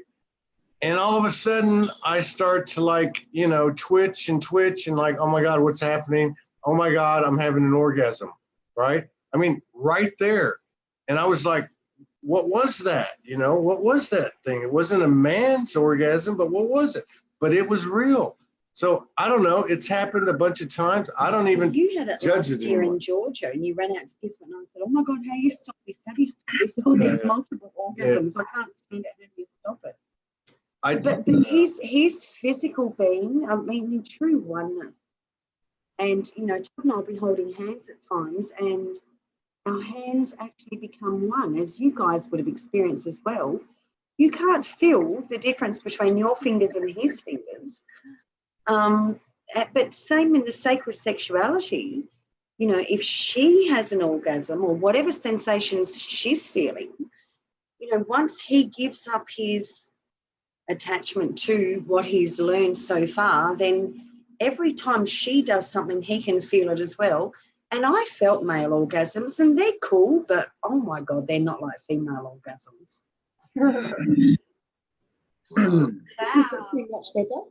And all of a sudden I start to like, you know, twitch and like, oh my God, what's happening? Oh my God, I'm having an orgasm, right? I mean, right there. And I was like, what was that? You know, what was that thing? It wasn't a man's orgasm, but what was it? But it was real. So I don't know. It's happened a bunch of times. I don't even you had it judge last it year anymore. In Georgia, and you ran out to kiss it, and I said, "Oh my God, how you stop this? How do you stop this? All these multiple orgasms. I can't stand it. How do you stop it?" But his physical being, I mean, in true oneness, and you know, Todd and I'll be holding hands at times, and our hands actually become one, as you guys would have experienced as well. You can't feel the difference between your fingers and his fingers. But same in the sacred sexuality, you know, if she has an orgasm or whatever sensations she's feeling, you know, once he gives up his attachment to what he's learned so far, then every time she does something, he can feel it as well. And I felt male orgasms, and they're cool, but oh my God, they're not like female orgasms. Wow. Is that too much better?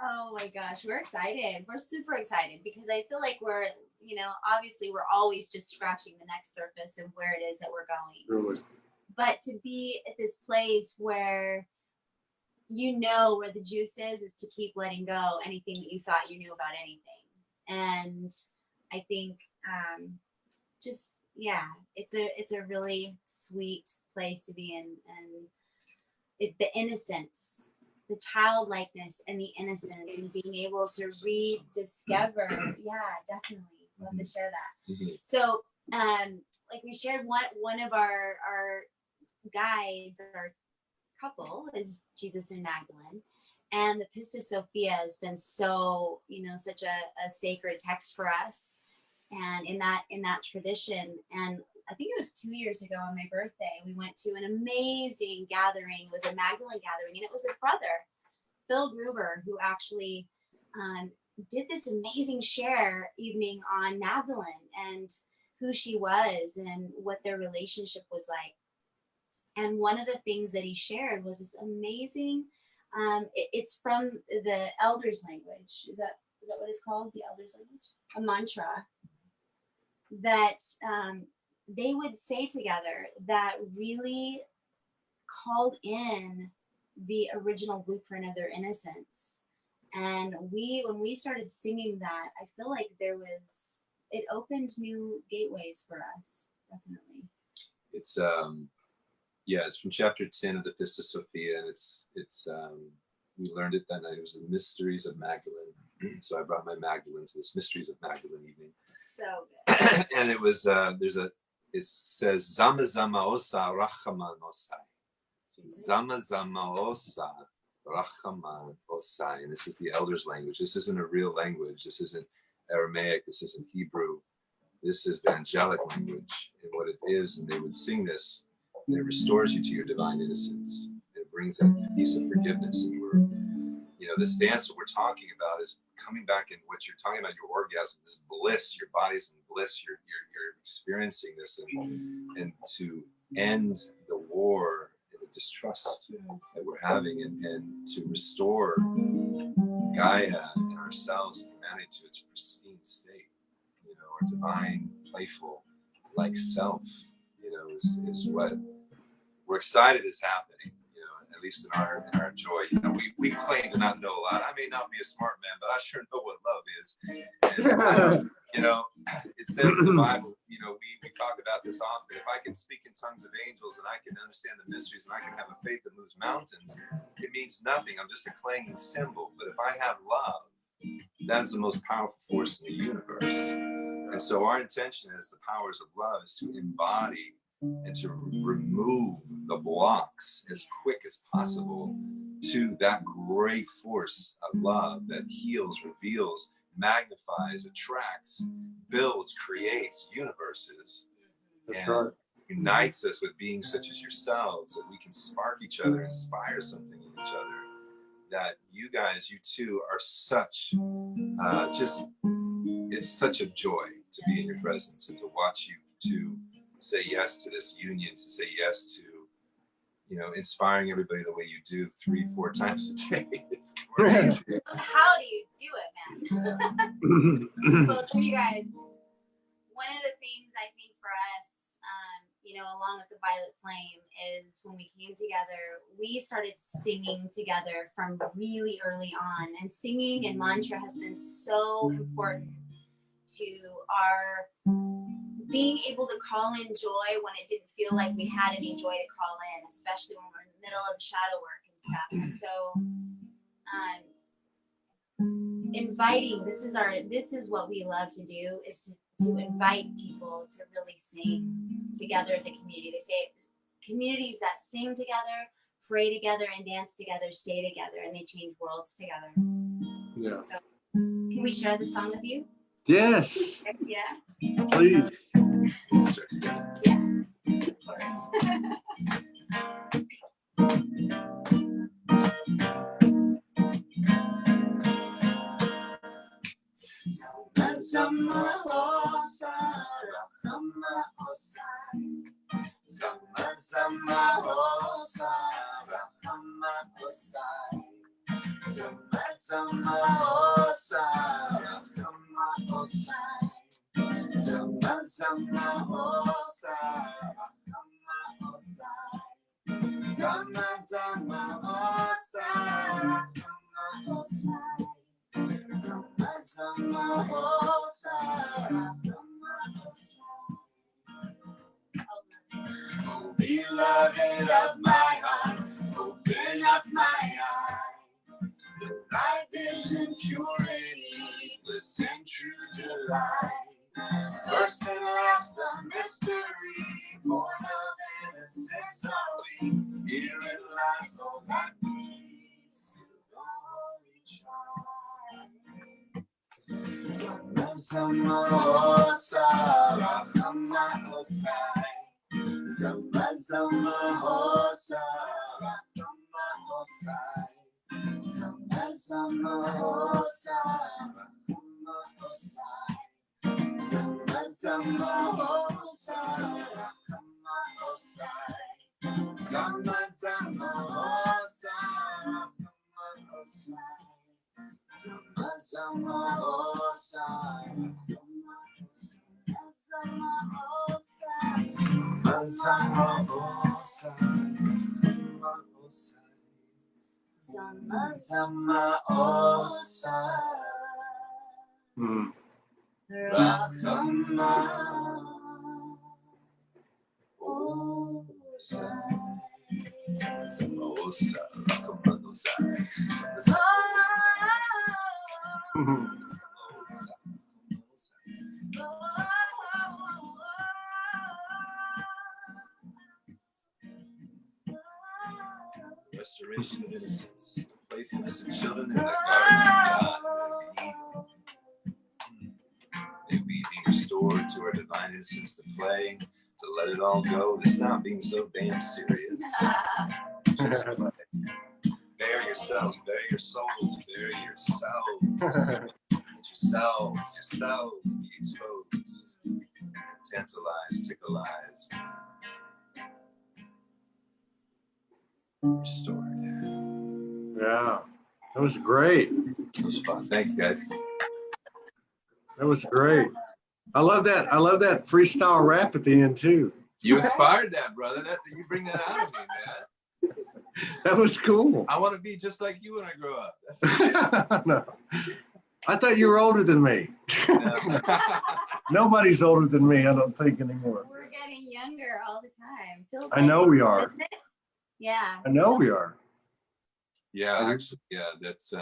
Oh my gosh, we're excited. We're super excited because I feel like we're, you know, obviously we're always just scratching the next surface of where it is that we're going. Really. But to be at this place where you know where the juice is to keep letting go anything that you thought you knew about anything. And I think just, yeah, it's a really sweet place to be in. And the innocence, the childlikeness and the innocence, and being able to rediscover. Yeah, definitely. Love to share that. Mhm. So, like we shared, one of our guides, our couple, is Jesus and Magdalene. And the Pistis Sophia has been so, you know, such a sacred text for us. And in that tradition, and I think it was 2 years ago on my birthday, we went to an amazing gathering. It was a Magdalene gathering, and it was a brother, Phil Gruber, who actually did this amazing share evening on Magdalene and who she was and what their relationship was like. And one of the things that he shared was this amazing, it's from the elders language. Is that what it's called? The elders language? A mantra that they would say together that really called in the original blueprint of their innocence. And when we started singing that, I feel like it opened new gateways for us, definitely. It's it's from chapter 10 of the Pistis Sophia, and it's we learned it that night. It was the Mysteries of Magdalene. So I brought my Magdalene to this Mysteries of Magdalene evening. So good. And it was it says Zama Zama Osa Rachaman Osai. Zama Zama Osa Rachaman Osai. And this is the elders' language. This isn't a real language. This isn't Aramaic. This isn't Hebrew. This is the angelic language and what it is. And they would sing this, and it restores you to your divine innocence. It brings that piece of forgiveness. And we're, you know, this dance that we're talking about is coming back in what you're talking about, your orgasm, this bliss, your body's in bliss, you're experiencing this, and to end the war and the distrust that we're having, and to restore Gaia and ourselves and humanity to its pristine state. You know, our divine, playful, like self, you know, is what we're excited is happening. You know, at least in our joy. You know, we claim to not know a lot. I may not be a smart man, but I sure know what love is. And, you know, it says in the Bible, you know, we talk about this often. If I can speak in tongues of angels and I can understand the mysteries and I can have a faith that moves mountains, it means nothing. I'm just a clanging cymbal. But if I have love, that is the most powerful force in the universe. And so our intention as the powers of love is to embody and to remove the blocks as quick as possible to that great force of love that heals, reveals, magnifies, attracts, builds, creates universes, and unites us with beings such as yourselves, that we can spark each other, inspire something in each other. That you guys, you two, are such, it's such a joy to be in your presence and to watch you to say yes to this union, to say yes to, you know, inspiring everybody the way you do 3-4 times a day. It's crazy. How do you do it, man? Well, you guys, one of the things I think for us, you know, along with the Violet Flame, is when we came together, we started singing together from really early on. And singing and mantra has been so important to our being able to call in joy when it didn't feel like we had any joy to call in, especially when we're in the middle of shadow work and stuff. And so inviting, this is what we love to do, is to invite people to really sing together as a community. They say communities that sing together, pray together, and dance together stay together, and they change worlds together. Yeah. So, can we share the song with you? Yes, Yeah, please. yeah, of course. Oh, beloved of my heart, open up my eye. The light vision, purity, listen true delight. First and last, the mystery, born of innocence are we. Here it lies, all that leads to the holy tribe. Sama Osara, Sama Osai. Sama Sama Osara, Sama Osai. Sama Sama Osara, Sama Osai. Sama Sama Osara, Sama Osai. Sama Sama Osara, Sama Osai. Sama Sama Osara, Sama Osai. Sama Sama Osai. Sama Sama Osai. Rahama Osai. Sama Osai. Rahama Osai. Restoration of innocence, playfulness of children in the garden of God. May we be restored to our divine innocence to play, to let it all go, to stop being so damn serious. Just play. Bare yourselves, bare your souls, bare yourselves. Let yourselves be exposed, tantalized, tickleized, restored. Yeah, that was great. It was fun. Thanks, guys. That was great. I love that. I love that freestyle rap at the end too. You inspired that, brother. You bring that out of me, man. That was cool. I want to be just like you when I grow up. No, I thought you were older than me. No. Nobody's older than me, I don't think anymore. We're getting younger all the time. Feels I like know it, we are. doesn't it? Yeah. I know we are. Yeah, actually, yeah, that's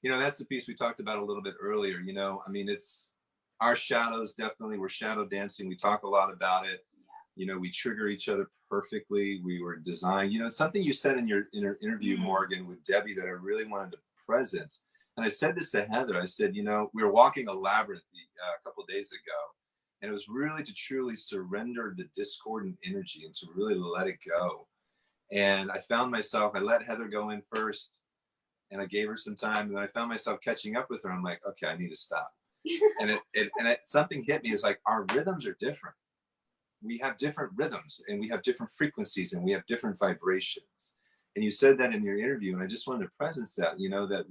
that's the piece we talked about a little bit earlier. I mean, it's our shadows. Definitely, we're shadow dancing. We talk a lot about it. We trigger each other perfectly. We were designed. Something you said in your interview, Morgan, with Debbie, that I really wanted to present. And I said this to Heather. I said, we were walking a labyrinth a couple of days ago, and it was really to truly surrender the discordant energy and to really let it go. And I found myself, I let Heather go in first, and I gave her some time, and then I found myself catching up with her. I'm like, okay, I need to stop. And something hit me. It's like, our rhythms are different. We have different rhythms, and we have different frequencies, and we have different vibrations. And you said that in your interview, and I just wanted to presence that, that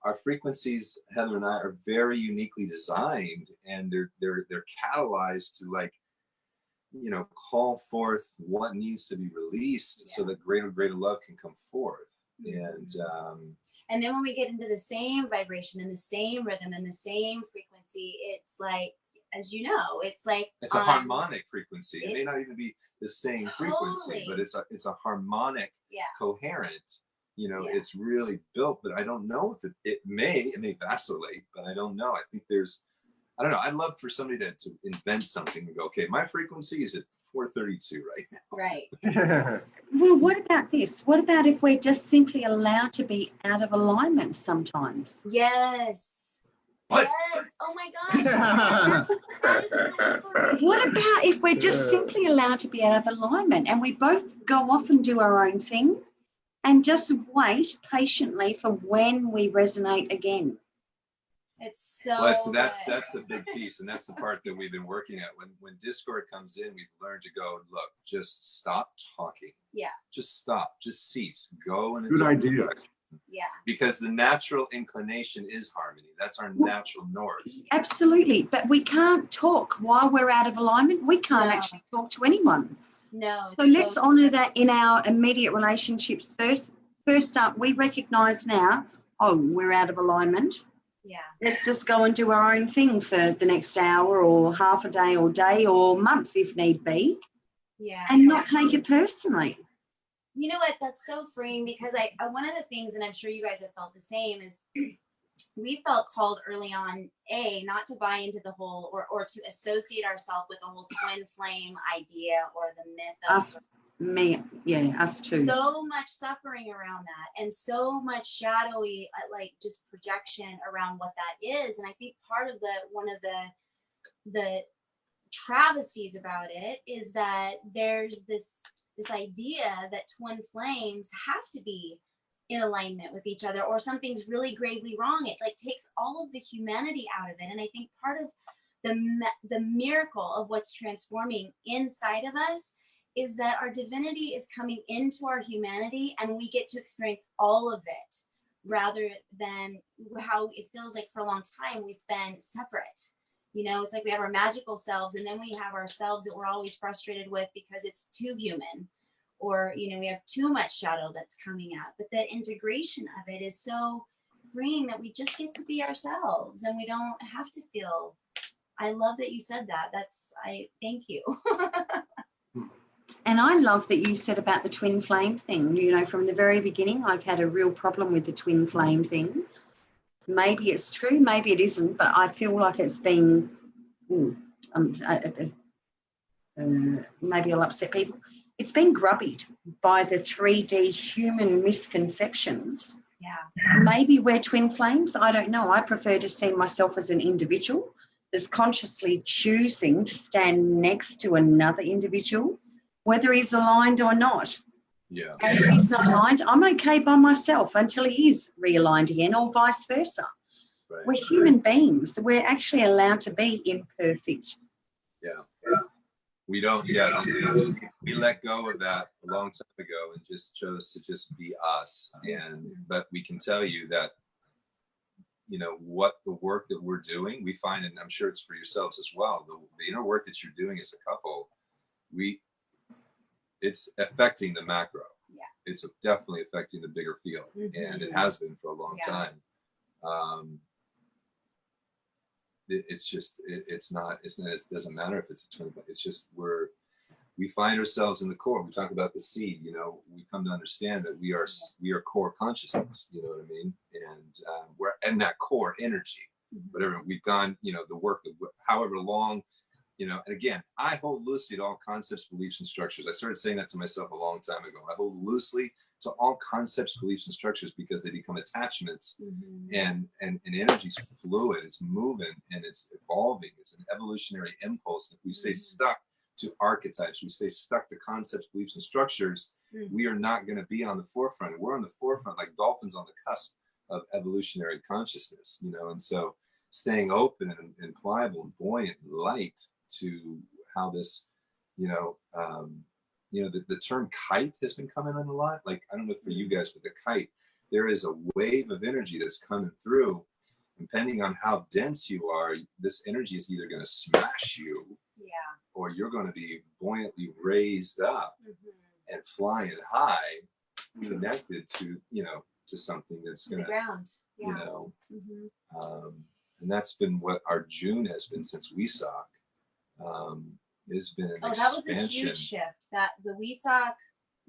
our frequencies, Heather and I, are very uniquely designed, and they're catalyzed to call forth what needs to be released so that greater love can come forth. And then when we get into the same vibration and the same rhythm and the same frequency, it's like, as you know, it's like it's a harmonic frequency. It may not even be the same frequency, but it's a harmonic, coherent. It's really built. But I don't know if it may vacillate, but I don't know. I think there's I don't know. I'd love for somebody to invent something and go, okay, my frequency is at 432 right now. Right. Well, what about this? What about if we're just simply allowed to be out of alignment sometimes? Yes. What? Yes. Oh my gosh. That is so important. What about if we're just simply allowed to be out of alignment and we both go off and do our own thing and just wait patiently for when we resonate again? It's so Well, so good. that's a big piece, and that's the part that we've been working at. When discord comes in, we've learned to go, look, just stop talking. Yeah. Just stop. Just cease. Go in a Good different idea. direction. Yeah. Because the natural inclination is harmony. That's our natural north. Absolutely. But we can't talk while we're out of alignment. We can't No. actually talk to anyone. No. So it's let's so honour true. that in our immediate relationships first. First up, we recognise now, oh, we're out of alignment. Yeah. Let's just go and do our own thing for the next hour or half a day or month if need be, Yeah. and not take it personally. You know what? That's so freeing, because I one of the things, and I'm sure you guys have felt the same, is we felt called early on, not to buy into the whole or to associate ourselves with the whole twin flame idea or the myth of Us too. so much suffering around that, and so much shadowy like just projection around what that is. And I think part of one of the travesties about it is that there's this idea that twin flames have to be in alignment with each other, or something's really gravely wrong. It like takes all of the humanity out of it. And I think part of the miracle of what's transforming inside of us is that our divinity is coming into our humanity, and we get to experience all of it, rather than how it feels like for a long time we've been separate. You know, it's like we have our magical selves, and then we have ourselves that we're always frustrated with because it's too human, or, you know, we have too much shadow that's coming out. But the integration of it is so freeing that we just get to be ourselves, and we don't have to feel. I love that you said that. I thank you. And I love that you said about the twin flame thing. You know, from the very beginning, I've had a real problem with the twin flame thing. Maybe it's true, maybe it isn't, but I feel like it's been, maybe I'll upset people. It's been grubbied by the 3D human misconceptions. Yeah. Maybe we're twin flames. I don't know. I prefer to see myself as an individual that's consciously choosing to stand next to another individual, whether he's aligned or not. Yeah. And if he's not aligned, I'm okay by myself until he is realigned again, or vice versa. Right. We're human beings. We're actually allowed to be imperfect. Yeah. We don't, we let go of that a long time ago and just chose to just be us. But we can tell you that, you know, what the work that we're doing, we find, and I'm sure it's for yourselves as well, the inner work that you're doing as a couple, it's affecting the macro. Yeah. It's definitely affecting the bigger field. And it has been for a long time. It doesn't matter if it's a twin, it's just we find ourselves in the core. We talk about the seed, you know, we come to understand that we are core consciousness, you know what I mean? And we're in that core energy, whatever we've gone, you know, the work that however long, you know, and again, I hold loosely to all concepts, beliefs, and structures. I started saying that to myself a long time ago. I hold loosely to all concepts, beliefs, and structures because they become attachments, and energy's fluid, it's moving and it's evolving. It's an evolutionary impulse. If we stay stuck to archetypes, we stay stuck to concepts, beliefs, and structures, we are not going to be on the forefront. We're on the forefront like dolphins on the cusp of evolutionary consciousness, you know, and so staying open and pliable and buoyant and light to how this, you know, the term kite has been coming in a lot. Like, I don't know for you guys, but the kite, there is a wave of energy that's coming through. And depending on how dense you are, this energy is either going to smash you, or you're going to be buoyantly raised up and flying high, connected to, you know, to something that's going to, ground. you know, and that's been what our June has been since WeSock. There's been an expansion. That was a huge shift. That the WeSock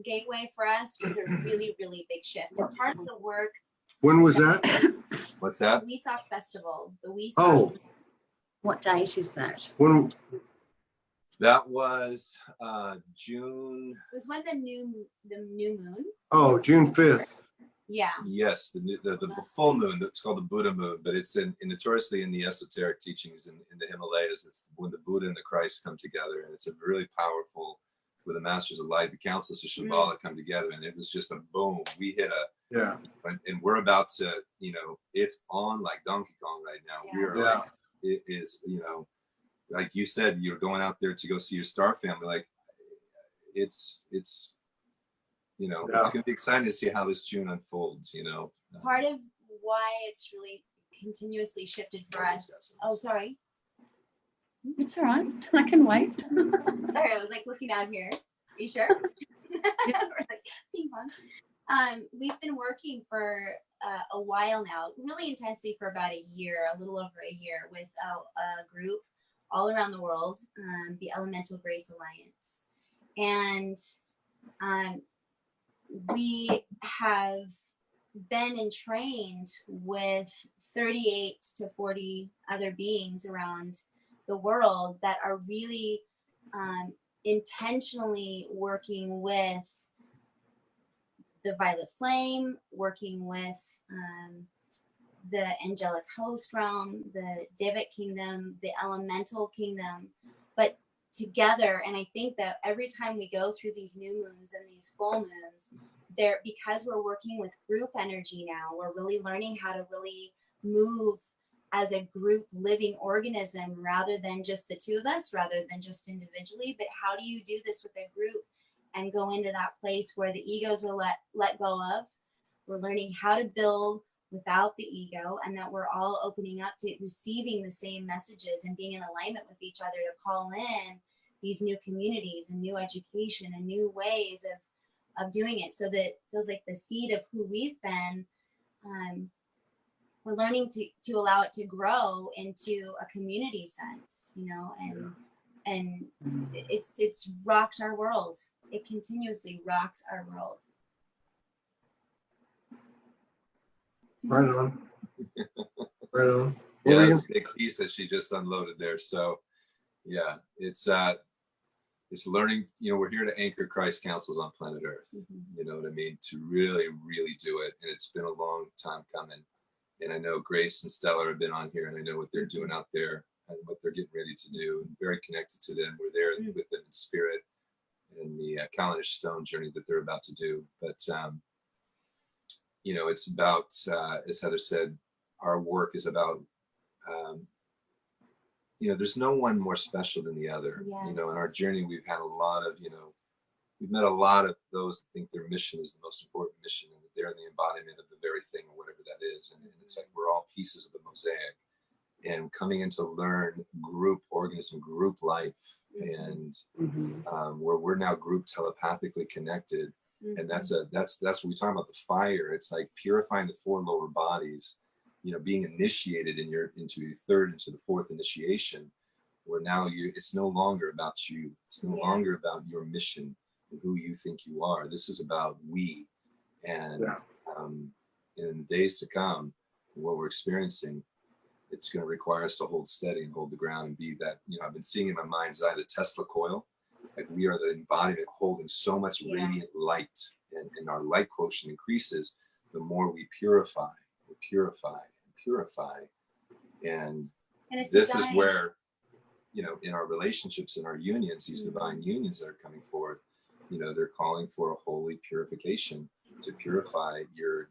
gateway for us was a really, really big shift. And part of the work. When was that? What's that? The WeSock festival. The WeSock. Oh, What date is that? When That was June. It was when the new moon. Oh, June 5th. Yeah. Yes, the full moon. That's called the Buddha moon, but it's notoriously in the esoteric teachings in the Himalayas. It's when the Buddha and the Christ come together, and it's a really powerful. Where the Masters of Light, the Councils of Shambhala come together, and it was just a boom. We hit and we're about to, it's on like Donkey Kong right now. Yeah. We are like, it is, like you said, you're going out there to go see your star family. Like it's it's going to be exciting to see how this June unfolds. Part of why it's really continuously shifted for us. Oh, sorry. It's all right. I can wait. Sorry, I was like looking out here. Are you sure? We're like ping pong. We've been working for a while now, really intensely for about a little over a year, with a group all around the world, the Elemental Grace Alliance. And we have been entrained with 38 to 40 other beings around the world that are really intentionally working with the violet flame, working with the angelic host realm, the Devic kingdom, the elemental kingdom, but together. And I think that every time we go through these new moons and these full moons, because we're working with group energy now, we're really learning how to really move as a group living organism, rather than just the two of us, rather than just individually. But how do you do this with a group and go into that place where the egos are let go of? We're learning how to build without the ego, and that we're all opening up to receiving the same messages and being in alignment with each other to call in these new communities and new education and new ways of doing it. So that it feels like the seed of who we've been, we're learning to allow it to grow into a community sense, and it's rocked our world. It continuously rocks our world. Right on. Right on. Yeah, that's a big piece that she just unloaded there. So yeah, it's learning, we're here to anchor Christ councils on planet Earth. You know what I mean? To really, really do it. And it's been a long time coming. And I know Grace and Stella have been on here, and I know what they're doing out there and what they're getting ready to do, and very connected to them. We're there with them in spirit in the Kaladesh Stone journey that they're about to do. But, it's about, as Heather said, our work is about, there's no one more special than the other. Yes. In our journey, we've had a lot of, we've met a lot of those that think their mission is the most important mission, and that they're in the embodiment of the very thing, or whatever that is. And it's like we're all pieces of the mosaic, and coming in to learn group organism, group life, and where we're now group telepathically connected. And that's what we talk about, the fire. It's like purifying the four lower bodies, being initiated into the third, into the fourth initiation, where now it's no longer about you. It's no longer about your mission and who you think you are. This is about we. And in the days to come, what we're experiencing, it's going to require us to hold steady and hold the ground and be that, I've been seeing in my mind's eye the Tesla coil. Like we are the embodiment holding so much radiant light, and our light quotient increases the more we purify. And this is where, in our relationships, in our unions, these divine unions that are coming forth, they're calling for a holy purification to purify your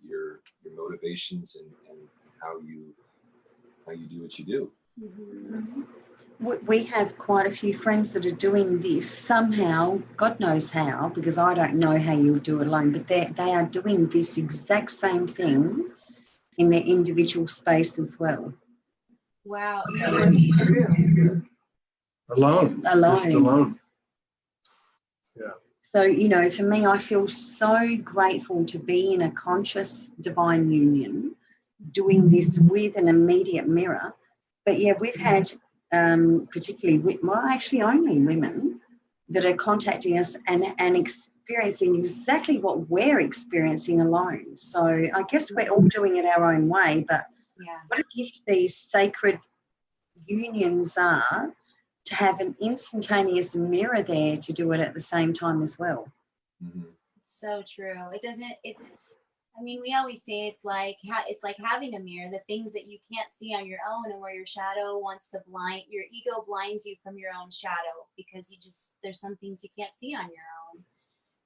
motivations and how you do what you do. We have quite a few friends that are doing this somehow, God knows how, because I don't know how you do it alone, but they are doing this exact same thing in their individual space as well. Wow. Alone. Just alone. Yeah. So, for me, I feel so grateful to be in a conscious divine union, doing this with an immediate mirror. But yeah, we've had particularly, actually only women that are contacting us and experiencing exactly what we're experiencing alone. So I guess we're all doing it our own way, but what a gift these sacred unions are, to have an instantaneous mirror there to do it at the same time as well. Mm-hmm. It's so true. It doesn't, it's, I mean, we always say it's like having a mirror, the things that you can't see on your own, and where your shadow wants to blind, your ego blinds you from your own shadow, because there's some things you can't see on your own.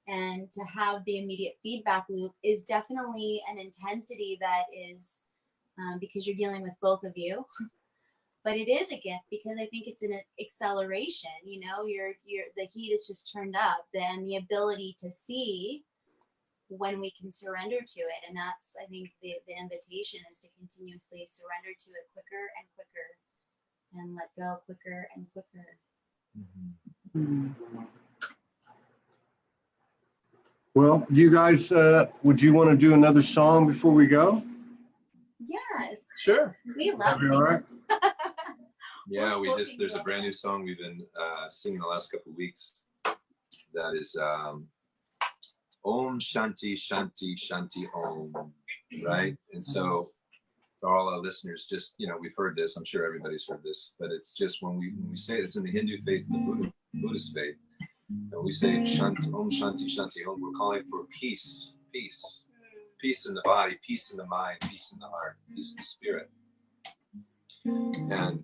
And to have the immediate feedback loop is definitely an intensity that is, because you're dealing with both of you. But it is a gift, because I think it's an acceleration. You know, the heat is just turned up, then the ability to see when we can surrender to it. And that's, I think, the invitation is to continuously surrender to it quicker and quicker, and let go quicker and quicker. Mm-hmm. Well, you guys, would you want to do another song before we go? Yes. Sure. We love That'd be singing. all right. Yeah, We'll there's a brand new song we've been singing the last couple of weeks. That is Om Shanti Shanti Shanti Om, right? And so for all our listeners, just, you know, we've heard this, I'm sure everybody's heard this, but it's just when we say it, it's in the Hindu faith and the Buddhist faith, and we say Shanti, Om Shanti Shanti Om, we're calling for peace in the body, peace in the mind, peace in the heart, peace in the spirit. And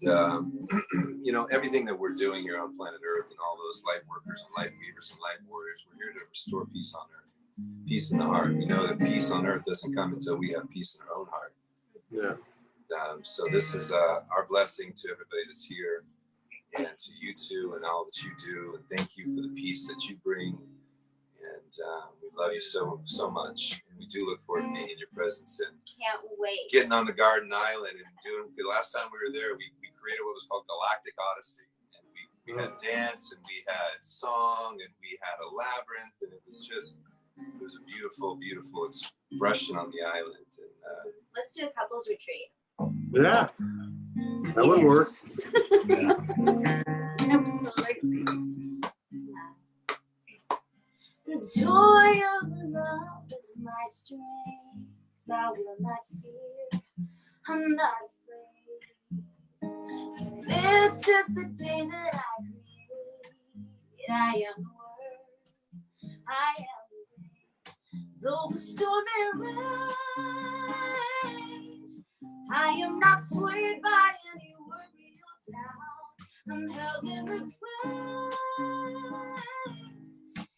you know, everything that we're doing here on planet Earth, and all those light workers and light weavers and light warriors, we're here to restore peace on Earth, peace in the heart. We know that peace on Earth doesn't come until we have peace in our own heart. Yeah. So this is our blessing to everybody that's here, and to you two, and all that you do, and thank you for the peace that you bring. And we love you so much, and we do look forward to being in your presence and Can't wait. getting on the Garden Island and doing. The last time we were there, we created what was called Galactic Odyssey, and we had dance, and we had song, and we had a labyrinth, and it was a beautiful expression on the island. And Let's do a couples retreat. Yeah. That would work. The joy of love is my strength. I will not fear. I'm not afraid. This is the day that I create. I am the word. I am the way. Though the storm may rage, I am not swayed by any worry or doubt. I'm held in the grace,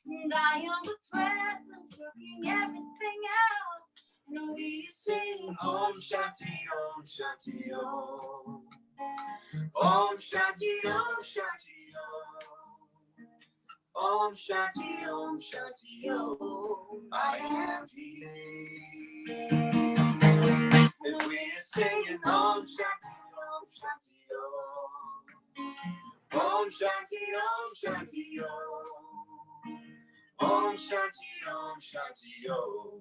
and I am the presence working everything out. And we sing Om Shanti, Om Shanti, Om. Om Shanti, Om Shanti, Om. Om Shanti, Om Shanti, Om. I am peace. And we are singing Om Shanti, Om Shanti, Om. Om Shanti, Om Shanti, Om. Om Shanti, Om Shanti, Om.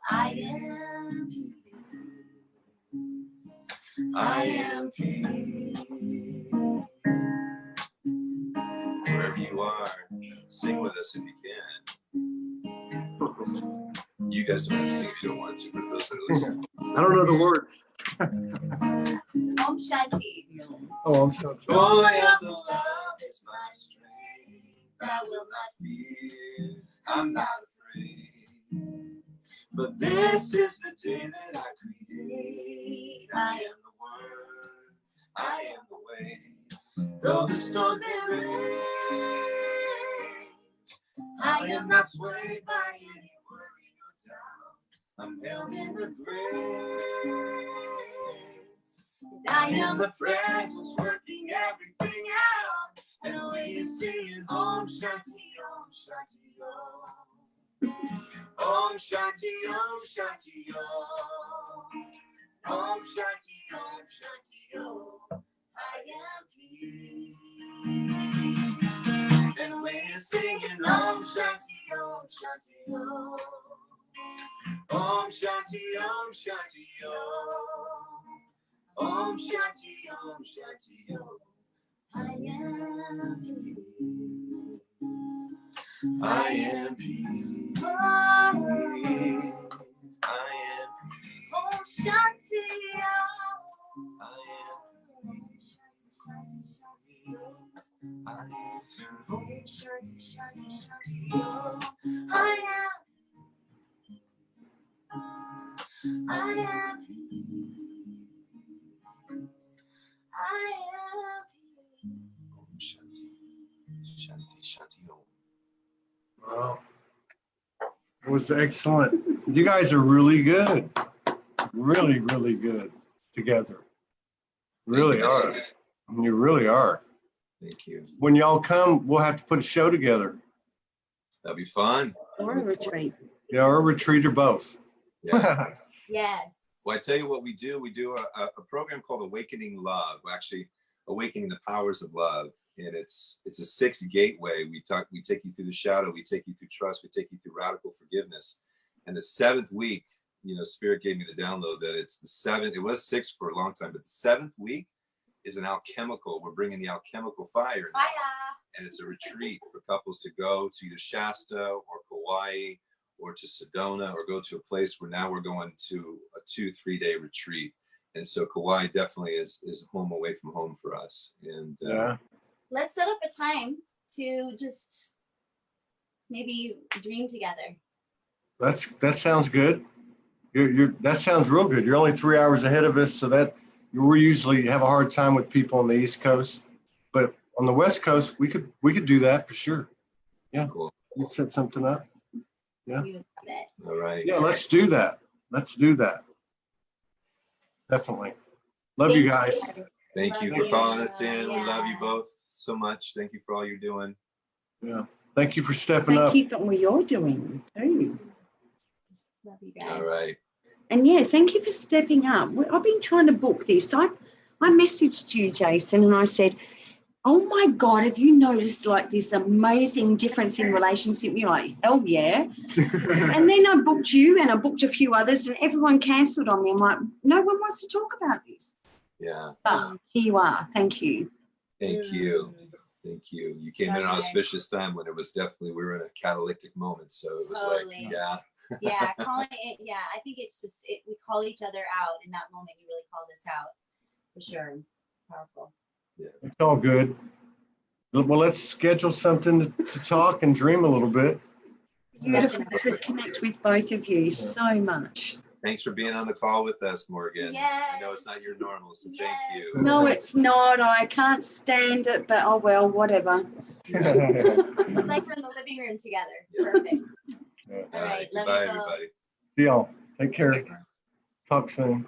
I am peace. I am peace. Wherever you are, sing with us if you can. You guys don't have to sing if you don't want to, but those that are listening. I don't know the words. Om Shanti. Oh, I'm so sorry. Joy of the love is my strength. I will not fear. I'm not afraid. But this is the day that I create. I am the word. I am the way. Though the storm may rage, I am not swayed by any worry or doubt. I'm held in the grace. And I am the presence working everything out. And we sing Om Shanti, Om Shanti, Om. Om Shanti, Om Shanti, Om. Om Shanti, Om Shanti, Om. I am peace. And we're singing Om Shanti, Om Shanti, Om. Om Shanti, Om Shanti, Om. Om Shanti, Om Shanti, Om. I am peace. I am peace. I am peace. Om Shanti, Om. I am peace. Shanti, Shanti. Wow. It was excellent. You guys are really good. Really, really good together. Really are. You really are. Thank you. When y'all come, we'll have to put a show together. That'll be fun. Or a retreat. Yeah, or a retreat or both. Yeah. Yes. Well, I tell you what we do. We do a program called Awakening Love. We're actually awakening the powers of love. And it's a 6 gateway. We take you through the shadow. We take you through trust. We take you through radical forgiveness. And the 7th week, Spirit gave me the download that it's the 7th. It was 6 for a long time, but the 7th week is an alchemical. We're bringing the alchemical fire now. And it's a retreat for couples to go to either Shasta or Kauai or to Sedona, or go to a place where now we're going to a 2-3 day retreat. And so Kauai definitely is home away from home for us. And let's set up a time to just maybe dream together. That sounds good. That sounds real good. You're only 3 hours ahead of us, so that we usually have a hard time with people on the East Coast, but on the West Coast, we could do that for sure. Yeah, cool. We'd set something up. Yeah. We would love it. All right. Yeah, let's do that. Definitely. Love you guys. Thank you for calling us in. We love you both so much. Thank you for all you're doing. Yeah. Thank you for stepping up. Thank you for what you're doing too. Love you guys. All right. And yeah, thank you for stepping up. I've been trying to book this. I messaged you, Jason, and I said, oh my God, have you noticed like this amazing difference in relationship? You're like, hell yeah. And then I booked you and I booked a few others and everyone cancelled on me. I'm like, no one wants to talk about this. Yeah. But here you are. Thank you. Thank you. Thank you. You came in an auspicious time when it was definitely, we were in a catalytic moment. So it was like, yeah. Yeah, calling it. Yeah, I think it's just we call each other out in that moment. You really called us out for sure. Powerful. Yeah, it's all good. Well, let's schedule something to talk and dream a little bit. Beautiful to connect with both of you so much. Thanks for being on the call with us, Morgan. Yes. I know it's not your normal, so thank you. No, it's not. I can't stand it, but oh well, whatever. It's like we're in the living room together. Yeah. Perfect. Yeah. All right. Love Goodbye, you both. everybody. See y'all. Take care. Talk soon.